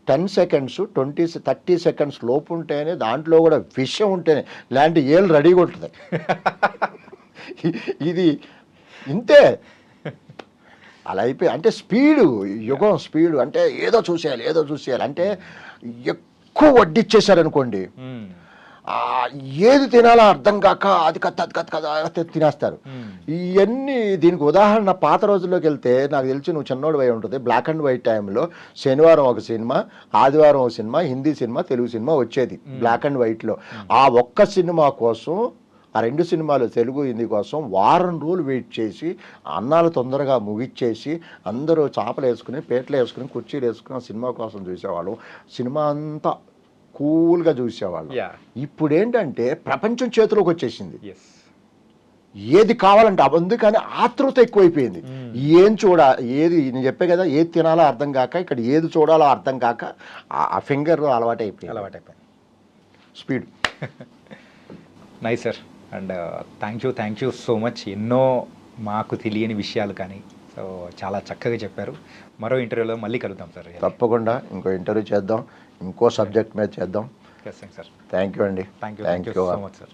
10 సెకండ్స్ 30 సెకండ్స్ లోపు ఉంటేనే, దాంట్లో కూడా విషయం ఉంటేనే ఇలాంటి ఏళ్ళు రెడీగా ఉంటుంది. ఇది ఇంతే అలా అయిపోయి, అంటే స్పీడు, యుగం స్పీడు, అంటే ఏదో చూసేయాలి అంటే ఎక్కువ వడ్డిచ్చేసారనుకోండి, ఏది తినాలో అర్థం కాక అది కథ తినేస్తారు. ఇవన్నీ దీనికి ఉదాహరణ పాత రోజుల్లోకి వెళ్తే, నాకు తెలిసి నువ్వు చిన్నోడు అయి ఉంటుంది, బ్లాక్ అండ్ వైట్ టైంలో శనివారం ఒక సినిమా, ఆదివారం ఒక cinema, Hindi cinema, Telugu cinema వచ్చేది బ్లాక్ అండ్ వైట్లో. ఆ ఒక్క సినిమా కోసం, ఆ 2 సినిమాలు తెలుగు హిందీ కోసం వారం రోజులు వెయిట్ చేసి, అన్నాలు తొందరగా ముగిచ్చేసి అందరూ చాపలు వేసుకుని, పేటలు వేసుకుని, కుర్చీలు వేసుకుని ఆ సినిమా కోసం చూసేవాళ్ళు. సినిమా అంతా కూల్గా చూసేవాళ్ళు. ఇప్పుడు ఏంటంటే ప్రపంచం చేతిలోకి వచ్చేసింది, ఏది కావాలంటే అందుకని ఆతృత ఎక్కువైపోయింది. ఏది నేను చెప్పే కదా, ఏది తినాలో అర్థం కాక, ఇక్కడ ఏది చూడాలో అర్థం కాక ఆ ఫింగర్ అలవాటైపోయింది. Speed. Nice sir, and thank you so much. ఎన్నో మాకు తెలియని విషయాలు కానీ సో చాలా చక్కగా చెప్పారు. మరో ఇంటర్వ్యూలో మళ్ళీ కలుద్దాం సార్. తప్పకుండా ఇంకో ఇంటర్వ్యూ చేద్దాం, ఇంకో సబ్జెక్ట్ మీద చేద్దాం. సార్ థ్యాంక్ యూ అండి. Thank you so much sir.